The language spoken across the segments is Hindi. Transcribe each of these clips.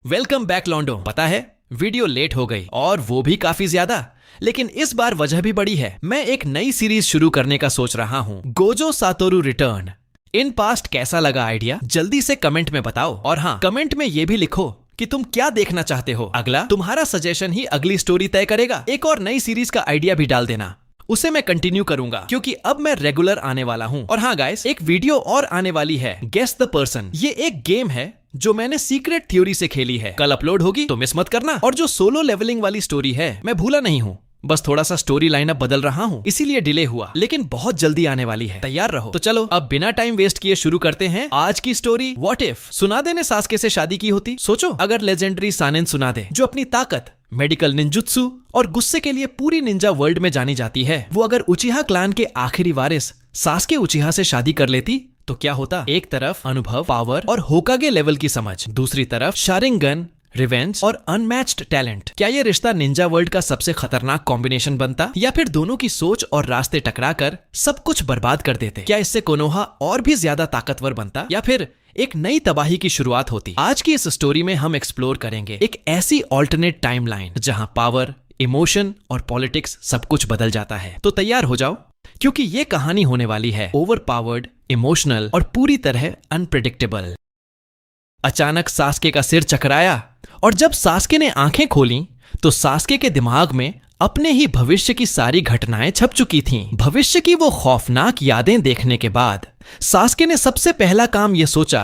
Welcome back लॉन्डो। पता है वीडियो लेट हो गई और वो भी काफी ज्यादा, लेकिन इस बार वजह भी बड़ी है। मैं एक नई सीरीज शुरू करने का सोच रहा हूँ, Gojo Satoru return. In past कैसा लगा आइडिया? जल्दी से कमेंट में बताओ। और हाँ, कमेंट में ये भी लिखो कि तुम क्या देखना चाहते हो अगला। तुम्हारा सजेशन ही अगली स्टोरी तय करेगा। एक और नई सीरीज का आइडिया भी डाल देना, उसे मैं कंटिन्यू करूंगा क्योंकि अब मैं रेगुलर आने वाला हूं। और हाँ गाइस, एक वीडियो और आने वाली है, गेस द पर्सन। ये एक गेम है जो मैंने सीक्रेट थ्योरी से खेली है। कल अपलोड होगी तो मिस मत करना। और जो सोलो लेवलिंग वाली स्टोरी है, मैं भूला नहीं हूँ, बस थोड़ा सा स्टोरी लाइनअप बदल रहा हूँ, इसीलिए डिले हुआ, लेकिन बहुत जल्दी आने वाली है। तैयार रहो। तो चलो अब बिना टाइम वेस्ट किए शुरू करते हैं आज की स्टोरी। व्हाट इफ सुनादे ने सास्के से शादी की होती? सोचो, अगर लेजेंडरी सानेन सुनादे, जो अपनी ताकत, मेडिकल निंजुत्सु और गुस्से के लिए पूरी निंजा वर्ल्ड में जानी जाती है, वो अगर उचिहा क्लैन के आखिरी वारिस सास्के उचिहा से शादी कर लेती तो क्या होता? एक तरफ अनुभव, पावर और होकागे लेवल की समझ, दूसरी तरफ शारिंगन, रिवेंज और अनमैच्ड टैलेंट। क्या ये रिश्ता निंजा वर्ल्ड का सबसे खतरनाक कॉम्बिनेशन बनता, या फिर दोनों की सोच और रास्ते टकराकर सब कुछ बर्बाद कर देते? क्या इससे कोनोहा और भी ज्यादा ताकतवर बनता, या फिर एक नई तबाही की शुरुआत होती? आज की इस स्टोरी में हम एक्सप्लोर करेंगे एक ऐसी ऑल्टरनेट टाइमलाइन जहां पावर, इमोशन और पॉलिटिक्स सब कुछ बदल जाता है। तो तैयार हो जाओ, क्योंकि ये कहानी होने वाली है ओवर पावर्ड, इमोशनल और पूरी तरह अनप्रेडिक्टेबल। अचानक सास्के का सिर चकराया और जब सास्के ने आंखें खोलीं तो सास्के के दिमाग में अपने ही भविष्य की सारी घटनाएं छप चुकी थीं। भविष्य की वो खौफनाक यादें देखने के बाद सास्के ने सबसे पहला काम ये सोचा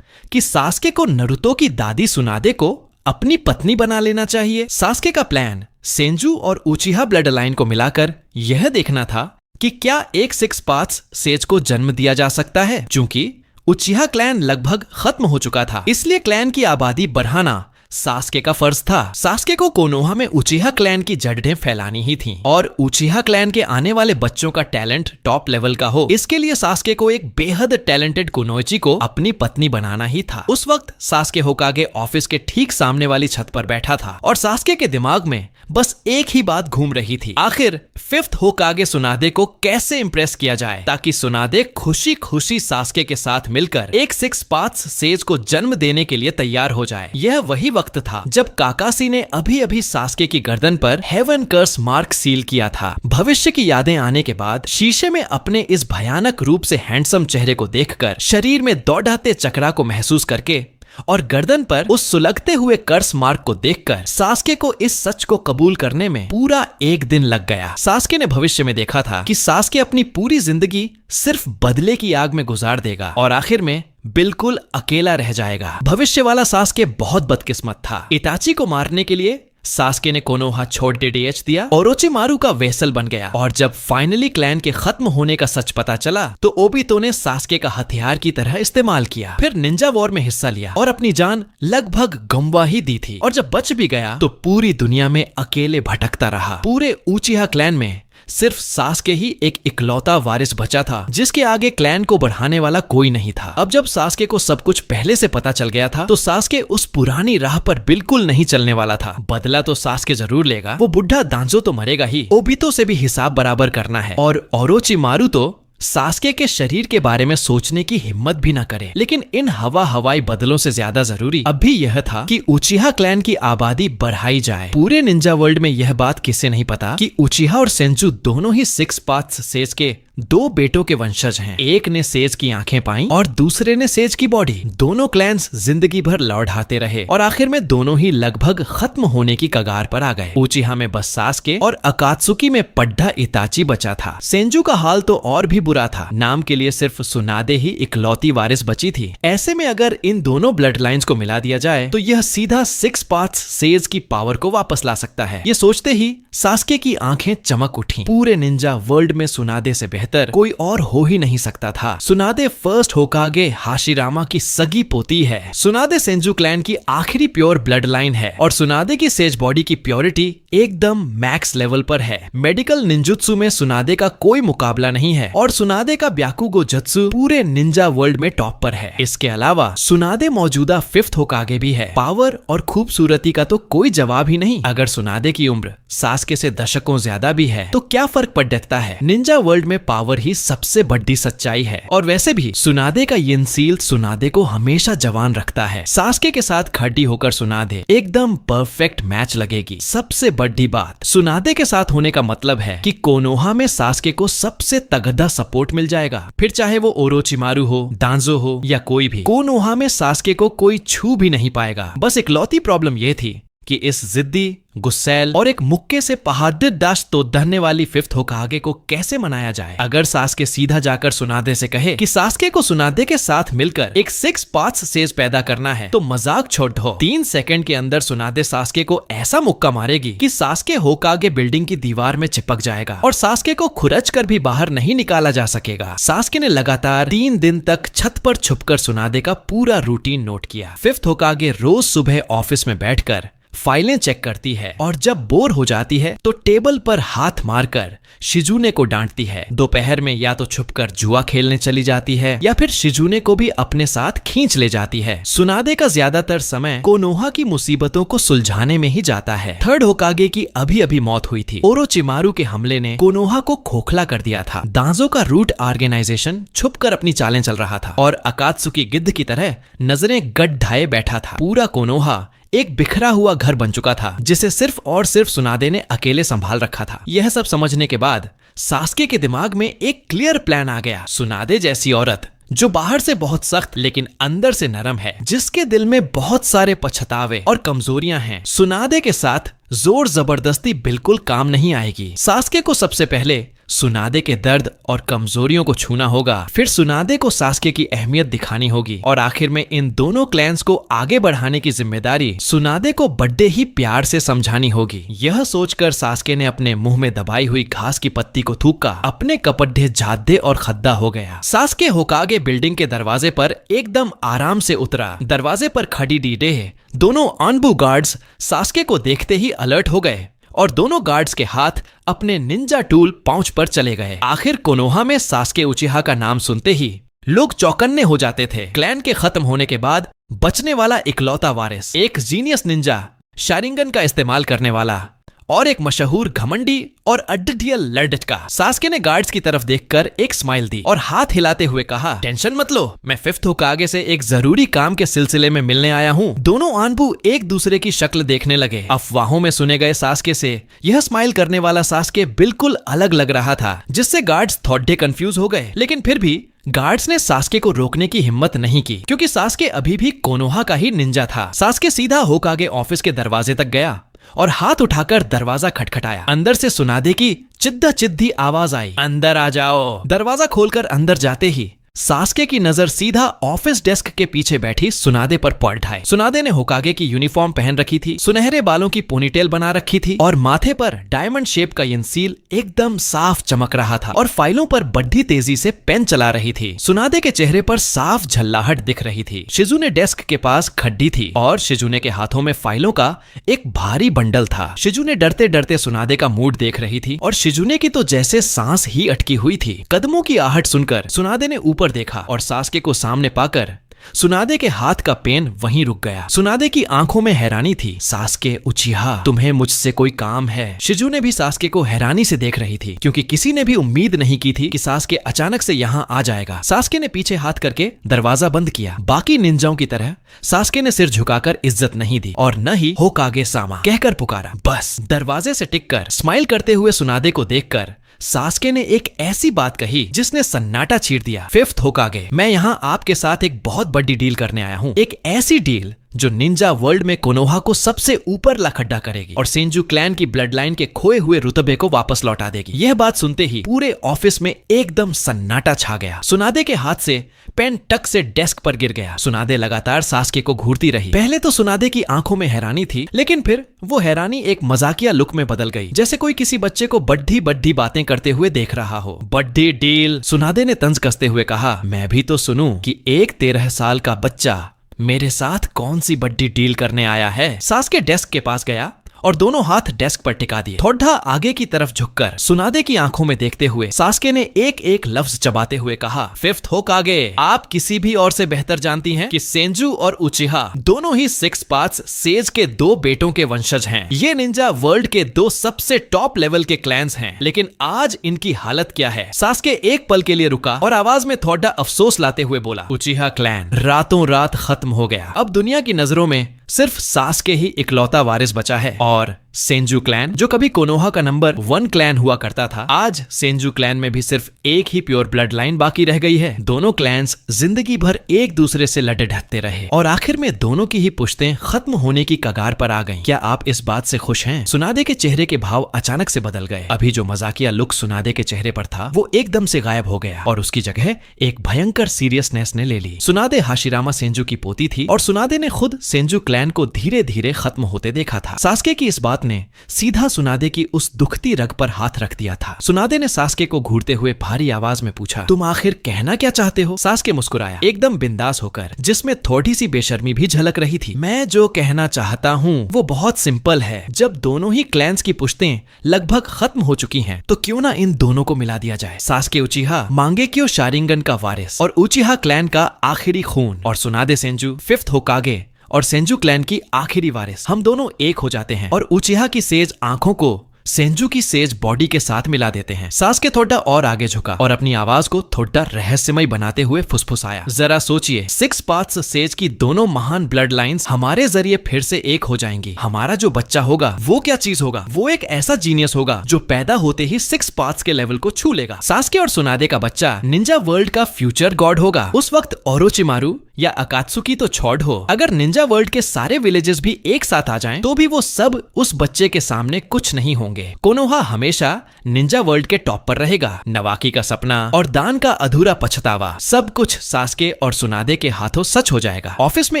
कि सास्के को नारुतो की दादी सुनादे को अपनी पत्नी बना लेना चाहिए। सास्के का प्लान सेंजू और उचिहा ब्लड लाइन को मिलाकर यह देखना था कि क्या एक सिक्स पाथ्स सेज को जन्म दिया जा सकता है। चूंकि उचिहा क्लैन लगभग खत्म हो चुका था, इसलिए क्लैन की आबादी बढ़ाना सास्के का फर्ज था। सास्के को कोनोहा में उचिहा क्लैन की जड़ें फैलानी ही थी और उचिहा क्लैन के आने वाले बच्चों का टैलेंट टॉप लेवल का हो। इसके लिए सास्के को एक बेहद टैलेंटेड कुनोइची को अपनी पत्नी बनाना ही था। उस वक्त सास्के होकागे ऑफिस के ठीक सामने वाली छत पर बैठा था और सास्के के दिमाग में बस एक ही बात घूम रही थी, आखिर फिफ्थ होकागे सुनादे को कैसे इंप्रेस किया जाए ताकि सुनादे खुशी खुशी सास्के के साथ मिलकर एक सिक्स पाथ्स सेज को जन्म देने के लिए तैयार हो जाए। यह वही वक्त था जब काकासी ने अभी अभी सास्के की गर्दन पर हेवन कर्स मार्क सील किया था। भविष्य की यादें आने के बाद शीशे में अपने इस भयानक रूप से हैंडसम चेहरे को देखकर, शरीर में दौड़ाते चक्रा को महसूस करके और गर्दन पर उस सुलगते हुए कर्स मार्क को देखकर सास्के को इस सच को कबूल करने में पूरा एक दिन लग गया। सास्के ने भविष्य में देखा था कि सास्के अपनी पूरी जिंदगी सिर्फ बदले की आग में गुजार देगा और आखिर में बिल्कुल अकेला रह जाएगा। भविष्य वाला सास्के बहुत बदकिस्मत था। इताची को मारने के लिए सास्के ने कोनोहा छोड़ डीडीएच दिया, ओरोचिमारू का वेसल बन गया और जब फाइनली क्लैन के खत्म होने का सच पता चला तो ओबितो ने सास्के का हथियार की तरह इस्तेमाल किया, फिर निंजा वॉर में हिस्सा लिया और अपनी जान लगभग गंवा ही दी थी। और जब बच भी गया तो पूरी दुनिया में अकेले भटकता रहा। पूरे उचिहा क्लैन में सिर्फ सास्के ही एक इकलौता वारिस बचा था जिसके आगे क्लैन को बढ़ाने वाला कोई नहीं था। अब जब सास्के को सब कुछ पहले से पता चल गया था तो सास्के उस पुरानी राह पर बिल्कुल नहीं चलने वाला था। बदला तो सास्के जरूर लेगा, वो बुढ़ा दांजो तो मरेगा ही, ओबितो से भी हिसाब बराबर करना है और ओरोचिमारू तो सास्के के शरीर के बारे में सोचने की हिम्मत भी न करे। लेकिन इन हवाई बदलों से ज्यादा जरूरी अभी यह था कि उचिहा क्लैन की आबादी बढ़ाई जाए। पूरे निंजा वर्ल्ड में यह बात किसे नहीं पता कि उचिहा और सेंजू दोनों ही सिक्स पाथ्स सेज के दो बेटों के वंशज हैं। एक ने सेज की आंखें पाई और दूसरे ने सेज की बॉडी। दोनों क्लैन्स जिंदगी भर लौटाते रहे और आखिर में दोनों ही लगभग खत्म होने की कगार पर आ गए। उचिहा में बस सास्के और अकात्सुकी में पड्ढा इताची बचा था। सेंजू का हाल तो और भी बुरा था, नाम के लिए सिर्फ सुनादे ही इकलौती वारिस बची थी। ऐसे में अगर इन दोनों ब्लड लाइन्स को मिला दिया जाए तो यह सीधा सिक्स पाथ्स सेज की पावर को वापस ला सकता है। ये सोचते ही सास्के की आंखें चमक उठी। पूरे निंजा वर्ल्ड में सुनादे से बेहतर कोई और हो ही नहीं सकता था। सुनादे फर्स्ट होकागे हाशिरामा की सगी पोती है। सुनादे सेंजू क्लैन की आखिरी प्योर ब्लड लाइन है और सुनादे की सेज बॉडी की प्योरिटी एकदम मैक्स लेवल पर है। मेडिकल निंजुत्सु में सुनादे का कोई मुकाबला नहीं है और सुनादे का ब्याकुगो जत्सु पूरे निंजा वर्ल्ड में टॉप पर है। इसके अलावा सुनादे मौजूदा फिफ्थ होकागे भी है। पावर और खूबसूरती का तो कोई जवाब ही नहीं। अगर सुनादे की उम्र सास्के से दशकों ज्यादा भी है तो क्या फर्क पड़ सकता है। निंजा वर्ल्ड में पावर ही सबसे बड़ी सच्चाई है। और वैसे भी सुनादे का यिनसील सुनादे को हमेशा जवान रखता है। सास्के के साथ खड़ी होकर सुनादे एकदम परफेक्ट मैच लगेगी। सबसे बड़ी बात, सुनादे के साथ होने का मतलब है कि कोनोहा में सास्के को सबसे तगड़ा सपोर्ट मिल जाएगा। फिर चाहे वो ओरोचिमारू हो, दांजो हो या कोई भी, कोनोहा में सास्के को कोई छू भी नहीं पाएगा। बस इकलौती प्रॉब्लम ये थी कि इस जिद्दी, गुस्सैल और एक मुक्के से पहाड़ दाश्त तो धरने वाली फिफ्थ होकागे को कैसे मनाया जाए। अगर सास्के सीधा जाकर सुनादे से कहे कि सास्के को सुनादे के साथ मिलकर एक 6 पार्ट्स सेज पैदा करना है, तो मजाक छोड़ दो, 3 सेकंड के अंदर सुनादे सास्के को ऐसा मुक्का मारेगी कि सास्के होकागे बिल्डिंग की दीवार में चिपक जाएगा और सास्के को खुरच कर भी बाहर नहीं निकाला जा सकेगा। सास्के ने लगातार 3 दिन तक छत पर छुपकर सुनादे का पूरा रूटीन नोट किया। फिफ्थ होकागे रोज सुबह ऑफिस में बैठकर फाइलें चेक करती है और जब बोर हो जाती है तो टेबल पर हाथ मारकर शिजुने को डांटती है। दोपहर में या तो छुपकर जुआ खेलने चली जाती है या फिर शिजुने को भी अपने साथ खींच ले जाती है। सुनादे का ज्यादातर समय कोनोहा की मुसीबतों को सुलझाने में ही जाता है। थर्ड होकागे की अभी अभी मौत हुई थी। ओरोचिमारू के हमले ने कोनोहा को खोखला कर दिया था। दांजो का रूट ऑर्गेनाइजेशन छुपकर अपनी चालें चल रहा था और अकात्सुकी गिद्ध की तरह नजरें गड्ढाए बैठा था। पूरा कोनोहा एक बिखरा हुआ घर बन चुका था जिसे सिर्फ और सिर्फ सुनादे ने अकेले संभाल रखा था। यह सब समझने के बाद सास्के के दिमाग में एक क्लियर प्लान आ गया। सुनादे जैसी औरत जो बाहर से बहुत सख्त लेकिन अंदर से नरम है, जिसके दिल में बहुत सारे पछतावे और कमजोरियां हैं, सुनादे के साथ जोर जबरदस्ती बिल्कुल काम नहीं आएगी। सास्के को सबसे पहले सुनादे के दर्द और कमजोरियों को छूना होगा, फिर सुनादे को सास्के की अहमियत दिखानी होगी और आखिर में इन दोनों क्लैंस को आगे बढ़ाने की जिम्मेदारी सुनादे को बड़े ही प्यार से समझानी होगी। यह सोचकर सास्के ने अपने मुंह में दबाई हुई घास की पत्ती को थूका अपने कपड़े झादे और खद्दा हो गया। सास्के होकागे बिल्डिंग के दरवाजे पर एकदम आराम से उतरा। दरवाजे पर खड़ी डीडे दोनों आनबू गार्ड्स सास्के को देखते ही अलर्ट हो गए और दोनों गार्ड्स के हाथ अपने निंजा टूल पाउच पर चले गए। आखिर कोनोहा में सास्के उचिहा का नाम सुनते ही लोग चौकन्ने हो जाते थे। क्लैन के खत्म होने के बाद बचने वाला इकलौता वारिस, एक जीनियस निंजा, शारिंगन का इस्तेमाल करने वाला और एक मशहूर घमंडी और अड्डियल लड़का। सास्के ने गार्ड्स की तरफ देखकर एक स्माइल दी और हाथ हिलाते हुए कहा, टेंशन मत लो, मैं फिफ्थ होकागे से एक जरूरी काम के सिलसिले में मिलने आया हूँ। दोनों आनबू एक दूसरे की शक्ल देखने लगे। अफवाहों में सुने गए सास्के से यह स्माइल करने वाला सास्के बिल्कुल अलग लग रहा था, जिससे गार्ड्स थोड़े कंफ्यूज हो गए। लेकिन फिर भी गार्ड्स ने सास्के को रोकने की हिम्मत नहीं की, क्योंकि सास्के अभी भी कोनोहा का ही निंजा था। सास्के सीधा होकागे ऑफिस के दरवाजे तक गया और हाथ उठाकर दरवाजा खटखटाया। अंदर से सुनादे की चिद्दा चिद्दी आवाज आई, अंदर आ जाओ। दरवाजा खोलकर अंदर जाते ही सास्के की नजर सीधा ऑफिस डेस्क के पीछे बैठी सुनादे पर पड़ ढाई। सुनादे ने होकागे की यूनिफॉर्म पहन रखी थी, सुनहरे बालों की पोनीटेल बना रखी थी और माथे पर डायमंड शेप का यिनसील एकदम साफ चमक रहा था और फाइलों पर बड़ी तेजी से पेन चला रही थी। सुनादे के चेहरे पर साफ झल्लाहट दिख रही थी। शिजुने डेस्क के पास खड्डी थी और शिजुने के हाथों में फाइलों का एक भारी बंडल था। शिजुने डरते डरते सुनादे का मूड देख रही थी और शिजुने की तो जैसे सांस ही अटकी हुई थी। कदमों की आहट सुनकर सुनादे ने ऊपर देखा और सास्के को सामने पाकर सुनादे के हाथ का पेन वहीं रुक गया। सुनादे की आंखों में हैरानी थी। सास्के उचिहा, तुम्हें मुझसे कोई काम है? शिजुने भी सास्के को हैरानी से देख रही थी, क्योंकि किसी ने भी उम्मीद नहीं की थी कि सास्के अचानक से यहाँ आ जाएगा। सास्के ने पीछे हाथ करके दरवाजा बंद किया। बाकी निंजाओं की तरह सास्के ने सिर झुकाकर इज्जत नहीं दी और न ही होकागे सामा कहकर पुकारा। बस दरवाजे से टिककर स्माइल करते हुए सुनादे को देखकर सास्के ने एक ऐसी बात कही जिसने सन्नाटा चीर दिया। फिफ्थ होकागे, मैं यहाँ आपके साथ एक बहुत बड़ी डील करने आया हूँ। एक ऐसी डील जो निंजा वर्ल्ड में कोनोहा को सबसे ऊपर ला खड्डा करेगी और सेंजू क्लैन की ब्लड लाइन के खोए हुए रुतबे को वापस लौटा देगी। यह बात सुनते ही पूरे ऑफिस में एकदम सन्नाटा छा गया। सुनादे के हाथ से पेन टक से डेस्क पर गिर गया। सुनादे लगातार सास्के को घूरती रही। पहले तो सुनादे की आंखों में हैरानी थी, लेकिन फिर वो हैरानी एक मजाकिया लुक में बदल गई, जैसे कोई किसी बच्चे को बड्ढी बड्ढी बातें करते हुए देख रहा हो। बड्ढी डील, सुनादे ने तंज कसते हुए कहा। मैं भी तो सुनूं कि एक 13 साल का बच्चा मेरे साथ कौन सी बड्डी डील करने आया है। सास्के डेस्क के पास गया और दोनों हाथ डेस्क पर टिका दिए। थोड़ा आगे की तरफ झुककर सुनादे की आंखों में देखते हुए सास्के ने एक एक लफ्ज चबाते हुए कहा, फिफ्थ होकागे, आप किसी भी और से बेहतर जानती हैं कि सेंजू और उचिहा दोनों ही सिक्स पाथ्स सेज के दो बेटों के वंशज हैं। ये निंजा वर्ल्ड के दो सबसे टॉप लेवल के क्लैंस हैं, लेकिन आज इनकी हालत क्या है? सास्के एक पल के लिए रुका और आवाज में थोड़ा अफसोस लाते हुए बोला, उचिहा क्लैन रातों रात खत्म हो गया। अब दुनिया की नजरों में सिर्फ सास्के ही इकलौता वारिस बचा है, और सेंजू क्लैन जो कभी कोनोहा का नंबर 1 क्लैन हुआ करता था, आज सेंजू क्लैन में भी सिर्फ एक ही प्योर ब्लड लाइन बाकी रह गई है। दोनों क्लैंस जिंदगी भर एक दूसरे से लड़े ढकते रहे और आखिर में दोनों की ही पुश्तें खत्म होने की कगार पर आ गईं। क्या आप इस बात से खुश हैं? सुनादे के चेहरे के भाव अचानक से बदल गए। अभी जो मजाकिया लुक सुनादे के चेहरे पर था वो एकदम से गायब हो गया और उसकी जगह एक भयंकर सीरियसनेस ने ले ली। सुनादे हाशिरामा सेंजू की पोती थी और सुनादे ने खुद सेंजू क्लैन को धीरे धीरे खत्म होते देखा था। सास्के की इस बात ने सीधा सुनादे की उस दुखती रग पर हाथ रख दिया था। सुनादे ने सास्के को घूरते हुए भारी आवाज में पूछा, तुम आखिर कहना क्या चाहते हो? सास्के मुस्कुराया, एकदम बिंदास होकर, जिसमें थोड़ी सी बेशर्मी भी झलक रही थी। मैं जो कहना चाहता हूँ वो बहुत सिंपल है। जब दोनों ही क्लैंस की पुश्तें लगभग खत्म हो चुकी हैं, तो क्यों ना इन दोनों को मिला दिया जाए। सास्के उचिहा मांगेक्यो शारिंगन का वारिस और उचिहा क्लैन का आखिरी खून, और सुनादे सेंजू फिफ्थ होकागे और सेंजू क्लैन की आखिरी वारिस। हम दोनों एक हो जाते हैं और उचिहा की सेज आंखों को सेंजू की सेज बॉडी के साथ मिला देते हैं। सास्के थोड़ा और आगे झुका और अपनी आवाज को थोड़ा रहस्यमय बनाते हुए फुसफुसाया, जरा सोचिए, सिक्स पाथ्स सेज की दोनों महान ब्लड लाइंस हमारे जरिए फिर से एक हो जाएंगी। हमारा जो बच्चा होगा वो क्या चीज होगा? वो एक ऐसा जीनियस होगा जो पैदा होते ही सिक्स पाथ्स के लेवल को छू लेगा। सास्के और सुनादे का बच्चा निंजा वर्ल्ड का फ्यूचर गॉड होगा। उस वक्त ओरोचिमारू या अकात्सुकी तो छोड़ हो, अगर निंजा वर्ल्ड के सारे विलेजेस भी एक साथ आ जाएं, तो भी वो सब उस बच्चे के सामने कुछ नहीं होंगे। कोनोहा हमेशा निंजा वर्ल्ड के टॉप पर रहेगा। नवाकी का सपना और दान का अधूरा पछतावा, सब कुछ सास्के और सुनादे के हाथों सच हो जाएगा। ऑफिस में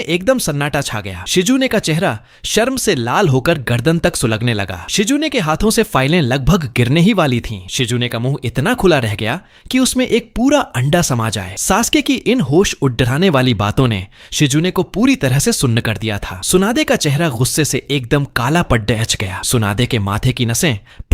एकदम सन्नाटा छा गया। शिजुने का चेहरा शर्म से लाल होकर गर्दन तक सुलगने लगा। शिजुने के हाथों से फाइलें लगभग गिरने ही वाली थीं। शिजुने का मुंह इतना खुला रह गया कि उसमें एक पूरा अंडा समा जाए। सास्के की इन होश उड़ाने वाली बातों ने शिजुने को पूरी तरह से सुन्न कर दिया था। सुनादे का चेहरा गुस्से से एकदम काला पड्डे अच गया। सुनादे के माथे की नसें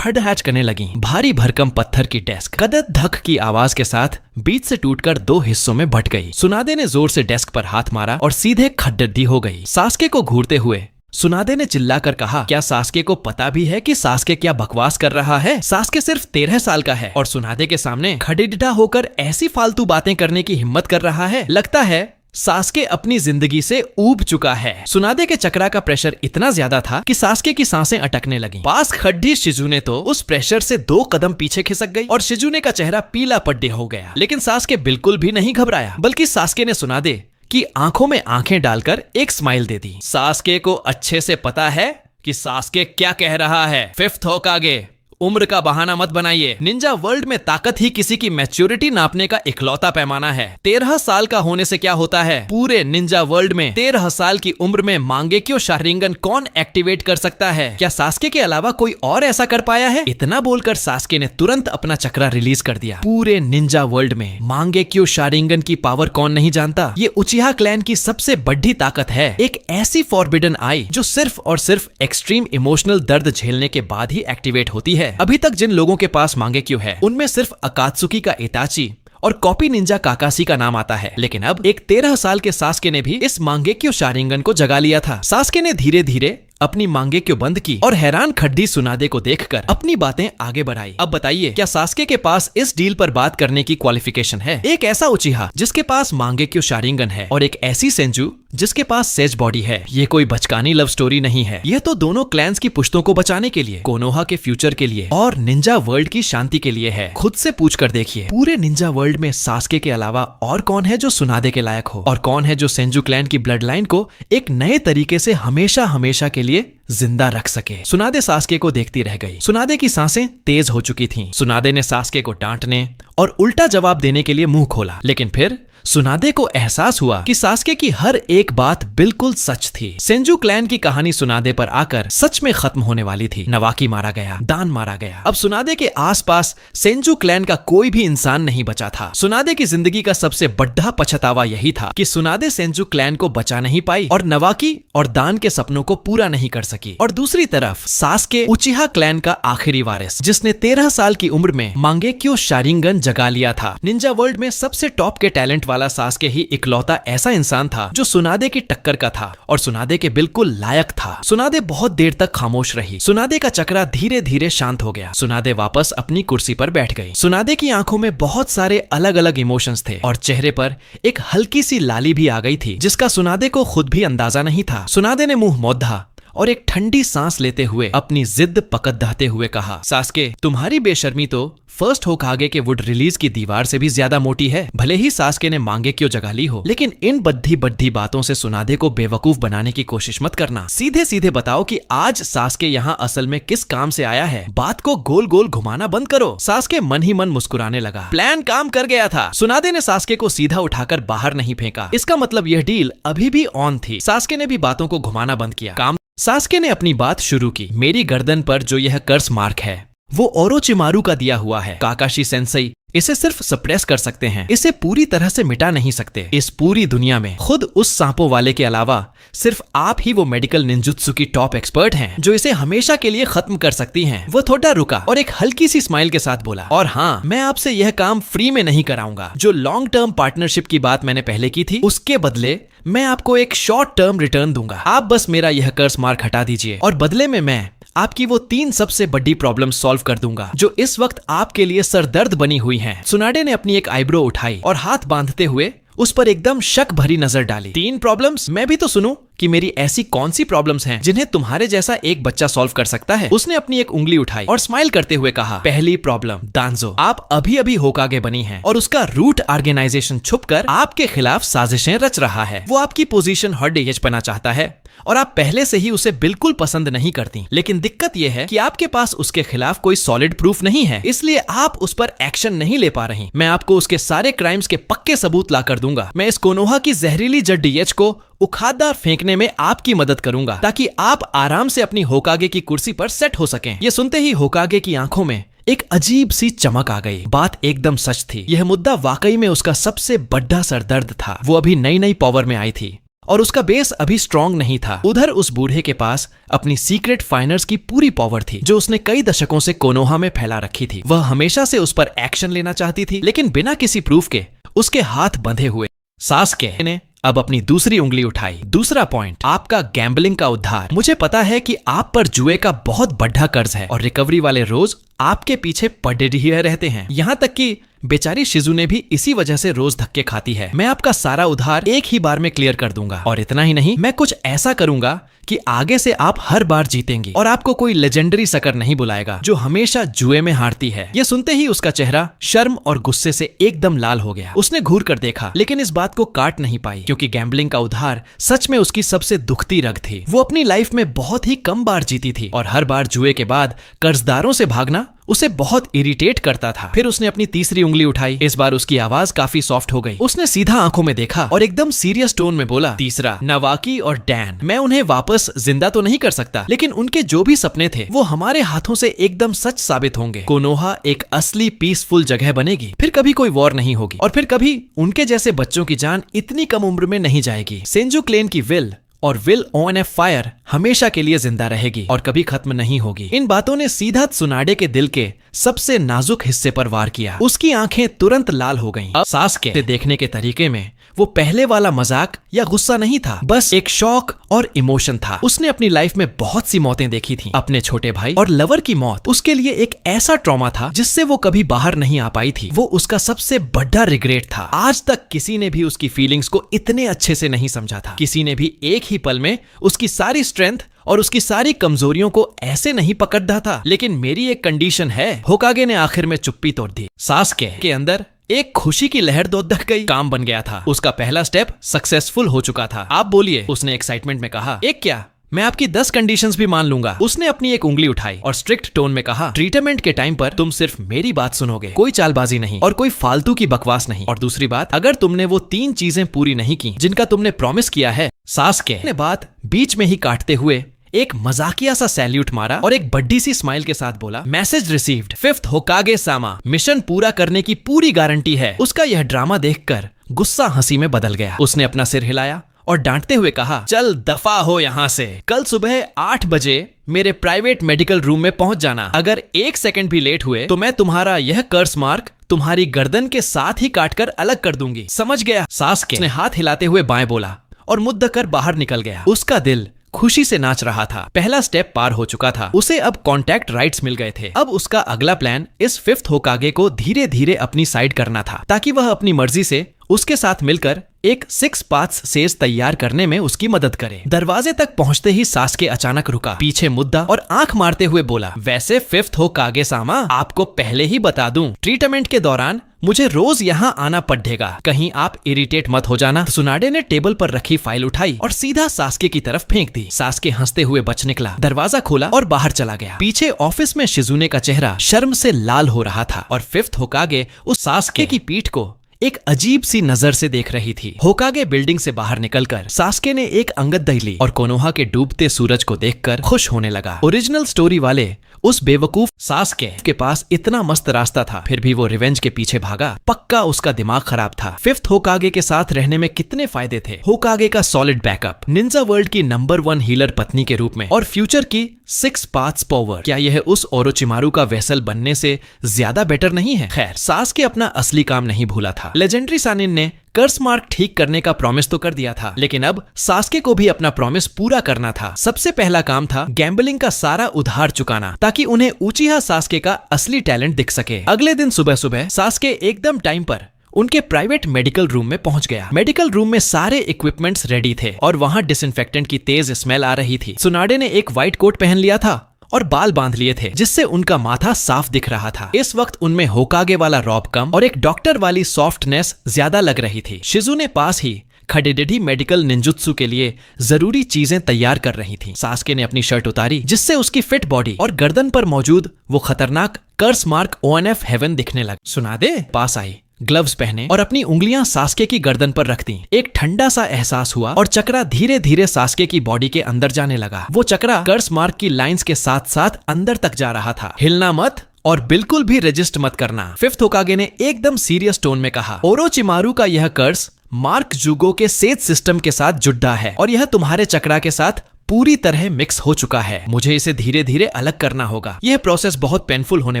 फड़हच करने लगी। भारी भरकम पत्थर की डेस्क कदत धक की आवाज के साथ बीच से टूटकर दो हिस्सों में बट गई। सुनादे ने जोर से डेस्क पर हाथ मारा और सीधे खड्डड्डी हो गई। सास्के को घूरते हुए सुनादे ने चिल्लाकर कहा, क्या सास्के को पता भी है कि सास्के क्या बकवास कर रहा है? सास्के सिर्फ 13 साल का है और सुनादे के सामने खड़िडा होकर ऐसी फालतू बातें करने की हिम्मत कर रहा है। लगता है सास्के अपनी जिंदगी से ऊब चुका है। सुनादे के चक्रा का प्रेशर इतना ज्यादा था कि सास्के की सांसें अटकने लगीं। पास खड्डी शिजुने तो उस प्रेशर से 2 कदम पीछे खिसक गई और शिजुने का चेहरा पीला पड्डे हो गया। लेकिन सास्के बिल्कुल भी नहीं घबराया, बल्कि सास्के ने सुनादे की आंखों में आंखें डालकर एक स्माइल दे दी। सास्के को अच्छे से पता है कि सास्के क्या कह रहा है। फिफ्थ होकागे, उम्र का बहाना मत बनाइए। निंजा वर्ल्ड में ताकत ही किसी की मैच्योरिटी नापने का इकलौता पैमाना है। 13 साल का होने से क्या होता है? पूरे निंजा वर्ल्ड में 13 साल की उम्र में मांगेक्यो शारिंगन कौन एक्टिवेट कर सकता है? क्या सास्के के अलावा कोई और ऐसा कर पाया है? इतना बोलकर सास्के ने तुरंत अपना चक्रा रिलीज कर दिया। पूरे निंजा वर्ल्ड में मांगेक्यो शारिंगन की पावर कौन नहीं जानता? ये उचिहा क्लैन की सबसे बड़ी ताकत है। एक ऐसी फॉरबिडन आई जो सिर्फ और सिर्फ एक्सट्रीम इमोशनल दर्द झेलने के बाद ही एक्टिवेट होती है। अभी तक जिन लोगों के पास मांगेक्यो है उनमें सिर्फ अकात्सुकी का इताची और कॉपी निंजा काकासी का नाम आता है। लेकिन अब एक 13 साल के सास्के ने भी इस मांगेक्यो शारिंगन को जगा लिया था। सास्के ने धीरे धीरे अपनी मांगेक्यो बंद की और हैरान खड्डी सुनादे को देखकर अपनी बातें आगे बढ़ाई। अब बताइए, क्या सास्के के पास इस डील पर बात करने की क्वालिफिकेशन है? एक ऐसा उचिहा जिसके पास मांगेक्यो शारिंगन है और एक ऐसी सेंजू जिसके पास सेज बॉडी है। ये कोई बचकानी लव स्टोरी नहीं है। यह तो दोनों क्लैंस की पुश्तों को बचाने के लिए, कोनोहा के फ्यूचर के लिए और निंजा वर्ल्ड की शांति के लिए है। खुद से पूछ कर देखिए, पूरे निंजा वर्ल्ड में सास्के के अलावा और कौन है जो सुनादे के लायक हो? और कौन है जो सेंजू क्लैन की ब्लड लाइन को एक नए तरीके से हमेशा हमेशा के लिए जिंदा रख सके? सुनादे सास्के को देखती रह गई। सुनादे की सांसें तेज हो चुकी थीं। सुनादे ने सास्के को डांटने और उल्टा जवाब देने के लिए मुंह खोला, लेकिन फिर सुनादे को एहसास हुआ कि सास्के की हर एक बात बिल्कुल सच थी। सेंजू क्लैन की कहानी सुनादे पर आकर सच में खत्म होने वाली थी। नवाकी मारा गया, दान मारा गया। अब सुनादे के आसपास सेंजू क्लैन का कोई भी इंसान नहीं बचा था। सुनादे की जिंदगी का सबसे बड़ा पछतावा यही था कि सुनादे सेंजू क्लैन को बचा नहीं पाई और नवाकी और दान के सपनों को पूरा नहीं कर सकी। और दूसरी तरफ सास्के उचिहा क्लैन का आखिरी वारिस, जिसने 13 साल की उम्र में मांगेक्यो शारिंगन जगा लिया था। निंजा वर्ल्ड में सबसे टॉप के टैलेंट वाला सास्के ही इकलौता ऐसा इंसान था जो सुनादे की टक्कर का था और सुनादे के बिल्कुल लायक था। सुनादे बहुत देर तक खामोश रही। सुनादे का चक्रा धीरे धीरे शांत हो गया। सुनादे वापस अपनी कुर्सी पर बैठ गई। सुनादे की आंखों में बहुत सारे अलग अलग इमोशंस थे और चेहरे पर एक हल्की सी लाली भी आ गई थी, जिसका सुनादे को खुद भी अंदाजा नहीं था। सुनादे ने मुंह मौधा और एक ठंडी सांस लेते हुए अपनी जिद पकड़ते हुए कहा, सास्के, तुम्हारी बेशर्मी तो फर्स्ट होकागे के वुड रिलीज की दीवार से भी ज्यादा मोटी है। भले ही सास्के ने मांगेक्यो जगा ली हो, लेकिन इन बद्धी बातों से सुनादे को बेवकूफ बनाने की कोशिश मत करना। सीधे सीधे बताओ कि आज सास्के यहाँ असल में किस काम से आया है। बात को गोल गोल घुमाना बंद करो। सास्के मन ही मन मुस्कुराने लगा। प्लान काम कर गया था। सुनादे ने सास्के को सीधा उठाकर बाहर नहीं फेंका। इसका मतलब यह डील अभी भी ऑन थी। सास्के ने भी बातों को घुमाना बंद किया। काम सास्के ने अपनी बात शुरू की। मेरी गर्दन पर जो यह कर्स मार्क है वो ओरोचिमारू का दिया हुआ है। काकाशी सेंसेई इसे सिर्फ सप्रेस कर सकते हैं, इसे पूरी तरह से मिटा नहीं सकते। इस पूरी दुनिया में खुद उस सांपों वाले के अलावा सिर्फ आप ही वो मेडिकल निंजुत्सु की टॉप एक्सपर्ट हैं जो इसे हमेशा के लिए खत्म कर सकती हैं। वो थोड़ा रुका और एक हल्की सी स्माइल के साथ बोला, और हाँ, मैं आपसे यह काम फ्री में नहीं कराऊंगा। जो लॉन्ग टर्म पार्टनरशिप की बात मैंने पहले की थी, उसके बदले मैं आपको एक शॉर्ट टर्म रिटर्न दूंगा। आप बस मेरा यह कर्स मार्क हटा दीजिए और बदले में मैं आपकी वो 3 सबसे बड़ी प्रॉब्लम सॉल्व कर दूंगा जो इस वक्त आपके लिए सरदर्द बनी हुई हैं। सुनाडे ने अपनी एक आईब्रो उठाई और हाथ बांधते हुए उस पर एकदम शक भरी नजर डाली। 3 प्रॉब्लम्स? मैं भी तो सुनूं कि मेरी ऐसी कौन सी प्रॉब्लम्स हैं जिन्हें तुम्हारे जैसा एक बच्चा सॉल्व कर सकता है। उसने अपनी एक उंगली उठाई और स्माइल करते हुए कहा, पहली प्रॉब्लम, दांजो, आप अभी अभी होकागे बनी हैं और उसका रूट ऑर्गेनाइजेशन छुपकर आपके खिलाफ साजिशें रच रहा है। वो आपकी पोजीशन हॉट बना चाहता है और आप पहले से ही उसे बिल्कुल पसंद नहीं करती। लेकिन दिक्कत यह है कि आपके पास उसके खिलाफ कोई सॉलिड प्रूफ नहीं है, इसलिए आप उस पर एक्शन नहीं ले पा रही। मैं आपको उसके सारे क्राइम्स के पक्के सबूत ला कर दूंगा। मैं इस कोनोहा की जहरीली जड़ डीएच को उखाड़दार फेंकने में आपकी मदद करूंगा ताकि आप आराम से अपनी होकागे की कुर्सी पर सेट हो सकें। ये सुनते ही होकागे की आंखों में एक अजीब सी चमक आ गई। बात एकदम सच थी। यह मुद्दा वाकई में उसका सबसे बड़ा सरदर्द था। वो अभी नई नई पावर में आई थी और उसका बेस अभी स्ट्रांग नहीं था। उधर उस बूढ़े के पास अपनी सीक्रेट फाइनर्स की पूरी पावर थी जो उसने कई दशकों से कोनोहा में फैला रखी थी। वह हमेशा से उस पर एक्शन लेना चाहती थी, लेकिन बिना किसी प्रूफ के उसके हाथ बंधे हुए। सास्के ने अब अपनी दूसरी उंगली उठाई। दूसरा पॉइंट, आपका गैम्बलिंग का उद्धार। मुझे पता है कि आप पर जुए का बहुत बड़ा कर्ज है और रिकवरी वाले रोज आपके पीछे पड़े ही रहते हैं। यहाँ तक कि बेचारी शिजुने भी इसी वजह से रोज धक्के खाती है। मैं आपका सारा उधार एक ही बार में क्लियर कर दूंगा और इतना ही नहीं, मैं कुछ ऐसा करूंगा कि आगे से आप हर बार जीतेंगी और आपको कोई लेजेंडरी सकर नहीं बुलाएगा जो हमेशा जुए में हारती है। यह सुनते ही उसका चेहरा शर्म और गुस्से से एकदम लाल हो गया। उसने घूर कर देखा, लेकिन इस बात को काट नहीं पाई क्योंकि गैम्बलिंग का उधार सच में उसकी सबसे दुखती रग थी। वो अपनी लाइफ में बहुत ही कम बार जीती थी और हर बार जुए के बाद कर्जदारों से भागना उसे बहुत इरिटेट करता था। फिर उसने अपनी तीसरी उंगली उठाई। इस बार उसकी आवाज काफी सॉफ्ट हो गई। उसने सीधा आंखों में देखा और एकदम सीरियस टोन में बोला, तीसरा, नवाकी और डैन। मैं उन्हें वापस जिंदा तो नहीं कर सकता, लेकिन उनके जो भी सपने थे वो हमारे हाथों से एकदम सच साबित होंगे। कोनोहा एक असली पीसफुल जगह बनेगी। फिर कभी कोई वॉर नहीं होगी और फिर कभी उनके जैसे बच्चों की जान इतनी कम उम्र में नहीं जाएगी। सेंजू क्लेन की विल और विल ऑन फायर हमेशा के लिए जिंदा रहेगी और कभी खत्म नहीं होगी। इन बातों ने सीधा त्सुनाडे के दिल के सबसे नाजुक हिस्से पर वार किया। उसकी आंखें तुरंत लाल हो गईं। अब सास्के से देखने के तरीके में वो पहले वाला मजाक या गुस्सा नहीं था, बस एक शौक और इमोशन था। उसने अपनी लाइफ में बहुत सी मौतें देखी थी। अपने छोटे भाई और लवर की मौत उसके लिए एक ऐसा ट्रॉमा था जिससे वो कभी बाहर नहीं आ पाई थी। वो उसका सबसे बड़ा रिग्रेट था। आज तक किसी ने भी उसकी फीलिंग्स को इतने अच्छे से नहीं समझा था। किसी ने भी एक ही पल में उसकी सारी स्ट्रेंथ और उसकी सारी कमजोरियों को ऐसे नहीं पकड़ा था। लेकिन मेरी एक कंडीशन है। होकागे ने आखिर में चुप्पी तोड़ दी। सास्के के अंदर एक खुशी की लहर दौड़ गई। काम बन गया था। उसका पहला स्टेप सक्सेसफुल हो चुका था। आप बोलिए, उसने एक्साइटमेंट में कहा। एक क्या, मैं आपकी 10 कंडीशंस भी मान लूंगा। उसने अपनी एक उंगली उठाई और स्ट्रिक्ट टोन में कहा, ट्रीटमेंट के टाइम पर तुम सिर्फ मेरी बात सुनोगे, कोई चालबाजी नहीं और कोई फालतू की बकवास नहीं। और दूसरी बात, अगर तुमने वो 3 चीजें पूरी नहीं की जिनका तुमने प्रॉमिस किया है। सास्के ने बात बीच में ही काटते हुए एक मजाकिया सा सैल्यूट मारा और एक बड्डी सी स्माइल के साथ बोला, मैसेज रिसीव्ड, 5th होकागे सामा, मिशन पूरा करने की पूरी गारंटी है। उसका यह ड्रामा देखकर गुस्सा हंसी में बदल गया। उसने अपना सिर हिलाया और डांटते हुए कहा, चल दफा हो यहाँ से। कल सुबह 8 बजे मेरे प्राइवेट मेडिकल रूम में पहुंच जाना। अगर 1 सेकंड भी लेट हुए तो मैं तुम्हारा यह कर्स मार्क तुम्हारी गर्दन के साथ ही काटकर अलग कर दूंगी, समझ गया? सास्के ने हाथ हिलाते हुए बाएं बोला और मुद्दा कर बाहर निकल गया। उसका दिल खुशी से नाच रहा था। पहला स्टेप पार हो चुका था। उसे अब कॉन्टैक्ट राइट्स मिल गए थे। अब उसका अगला प्लान इस 5th होकागे को धीरे धीरे अपनी साइड करना था, ताकि वह अपनी मर्जी से उसके साथ मिलकर एक 6 पाथ्स सेज तैयार करने में उसकी मदद करे। दरवाजे तक पहुंचते ही सास्के अचानक रुका, पीछे मुद्दा और आंख मारते हुए बोला, वैसे 5th होकागे सामा, आपको पहले ही बता दूं, ट्रीटमेंट के दौरान मुझे रोज यहाँ आना पड़ेगा, कहीं आप इरिटेट मत हो जाना। सुनाडे ने टेबल पर रखी फाइल उठाई और सीधा सास्के की तरफ फेंक दी। सास्के हंसते हुए बच निकला, दरवाजा खोला और बाहर चला गया। पीछे ऑफिस में शिजुने का चेहरा शर्म से लाल हो रहा था और 5th होकागे उस सास्के की पीठ को एक अजीब सी नजर से देख रही थी। होकागे बिल्डिंग से बाहर निकलकर सास्के ने एक अंगद दही ली और कोनोहा के डूबते सूरज को देखकर खुश होने लगा। ओरिजिनल स्टोरी वाले उस बेवकूफ सास्के के पास इतना मस्त रास्ता था, फिर भी वो रिवेंज के पीछे भागा। पक्का उसका दिमाग खराब था। 5th होकागे के साथ रहने में कितने फायदे थे। होकागे का सॉलिड बैकअप, निंजा वर्ल्ड की नंबर 1 हीलर पत्नी के रूप में और फ्यूचर की 6 पाथ्स पावर। क्या यह उस ओरोचिमारू का वेसल बनने से ज्यादा बेटर नहीं है? खैर, सास्के अपना असली काम नहीं भूला था। लेजेंडरी सानिन ने कर्स मार्क ठीक करने का प्रॉमिस तो कर दिया था, लेकिन अब सास्के को भी अपना प्रॉमिस पूरा करना था। सबसे पहला काम था गैम्बलिंग का सारा उधार चुकाना, ताकि उन्हें उचिहा सास्के का असली टैलेंट दिख सके। अगले दिन सुबह सुबह सास्के एकदम टाइम पर उनके प्राइवेट मेडिकल रूम में पहुंच गया। मेडिकल रूम में सारे इक्विपमेंट्स रेडी थे और वहां डिसइंफेक्टेंट की तेज स्मेल आ रही थी। सुनाडे ने एक व्हाइट कोट पहन लिया था और बाल बांध लिए थे, जिससे उनका माथा साफ दिख रहा था। इस वक्त उनमें होकागे वाला रॉब कम और एक डॉक्टर वाली सॉफ्टनेस ज्यादा लग रही थी। शिजुने पास ही खडेडेडी मेडिकल निंजुत्सु के लिए जरूरी चीजें तैयार कर रही थी। सास्के ने अपनी शर्ट उतारी, जिससे उसकी फिट बॉडी और गर्दन पर मौजूद वो खतरनाक कर्स मार्क ONF हेवन दिखने लगा। सुनाडे पास आई, ग्लव्स पहने और अपनी उंगलियां सास्के की गर्दन पर रख दी। एक ठंडा सा एहसास हुआ और चक्रा धीरे धीरे सास्के की बॉडी के अंदर जाने लगा। वो चक्रा कर्स मार्क की लाइंस के साथ साथ अंदर तक जा रहा था। हिलना मत और बिल्कुल भी रजिस्ट मत करना। 5th होकागे ने एकदम सीरियस टोन में कहा, ओरोचिमारू का यह कर्स मार्क जुगो के सेज सिस्टम के साथ जुड़ा है और यह तुम्हारे चक्रा के साथ पूरी तरह मिक्स हो चुका है। मुझे इसे धीरे धीरे अलग करना होगा। यह प्रोसेस बहुत पेनफुल होने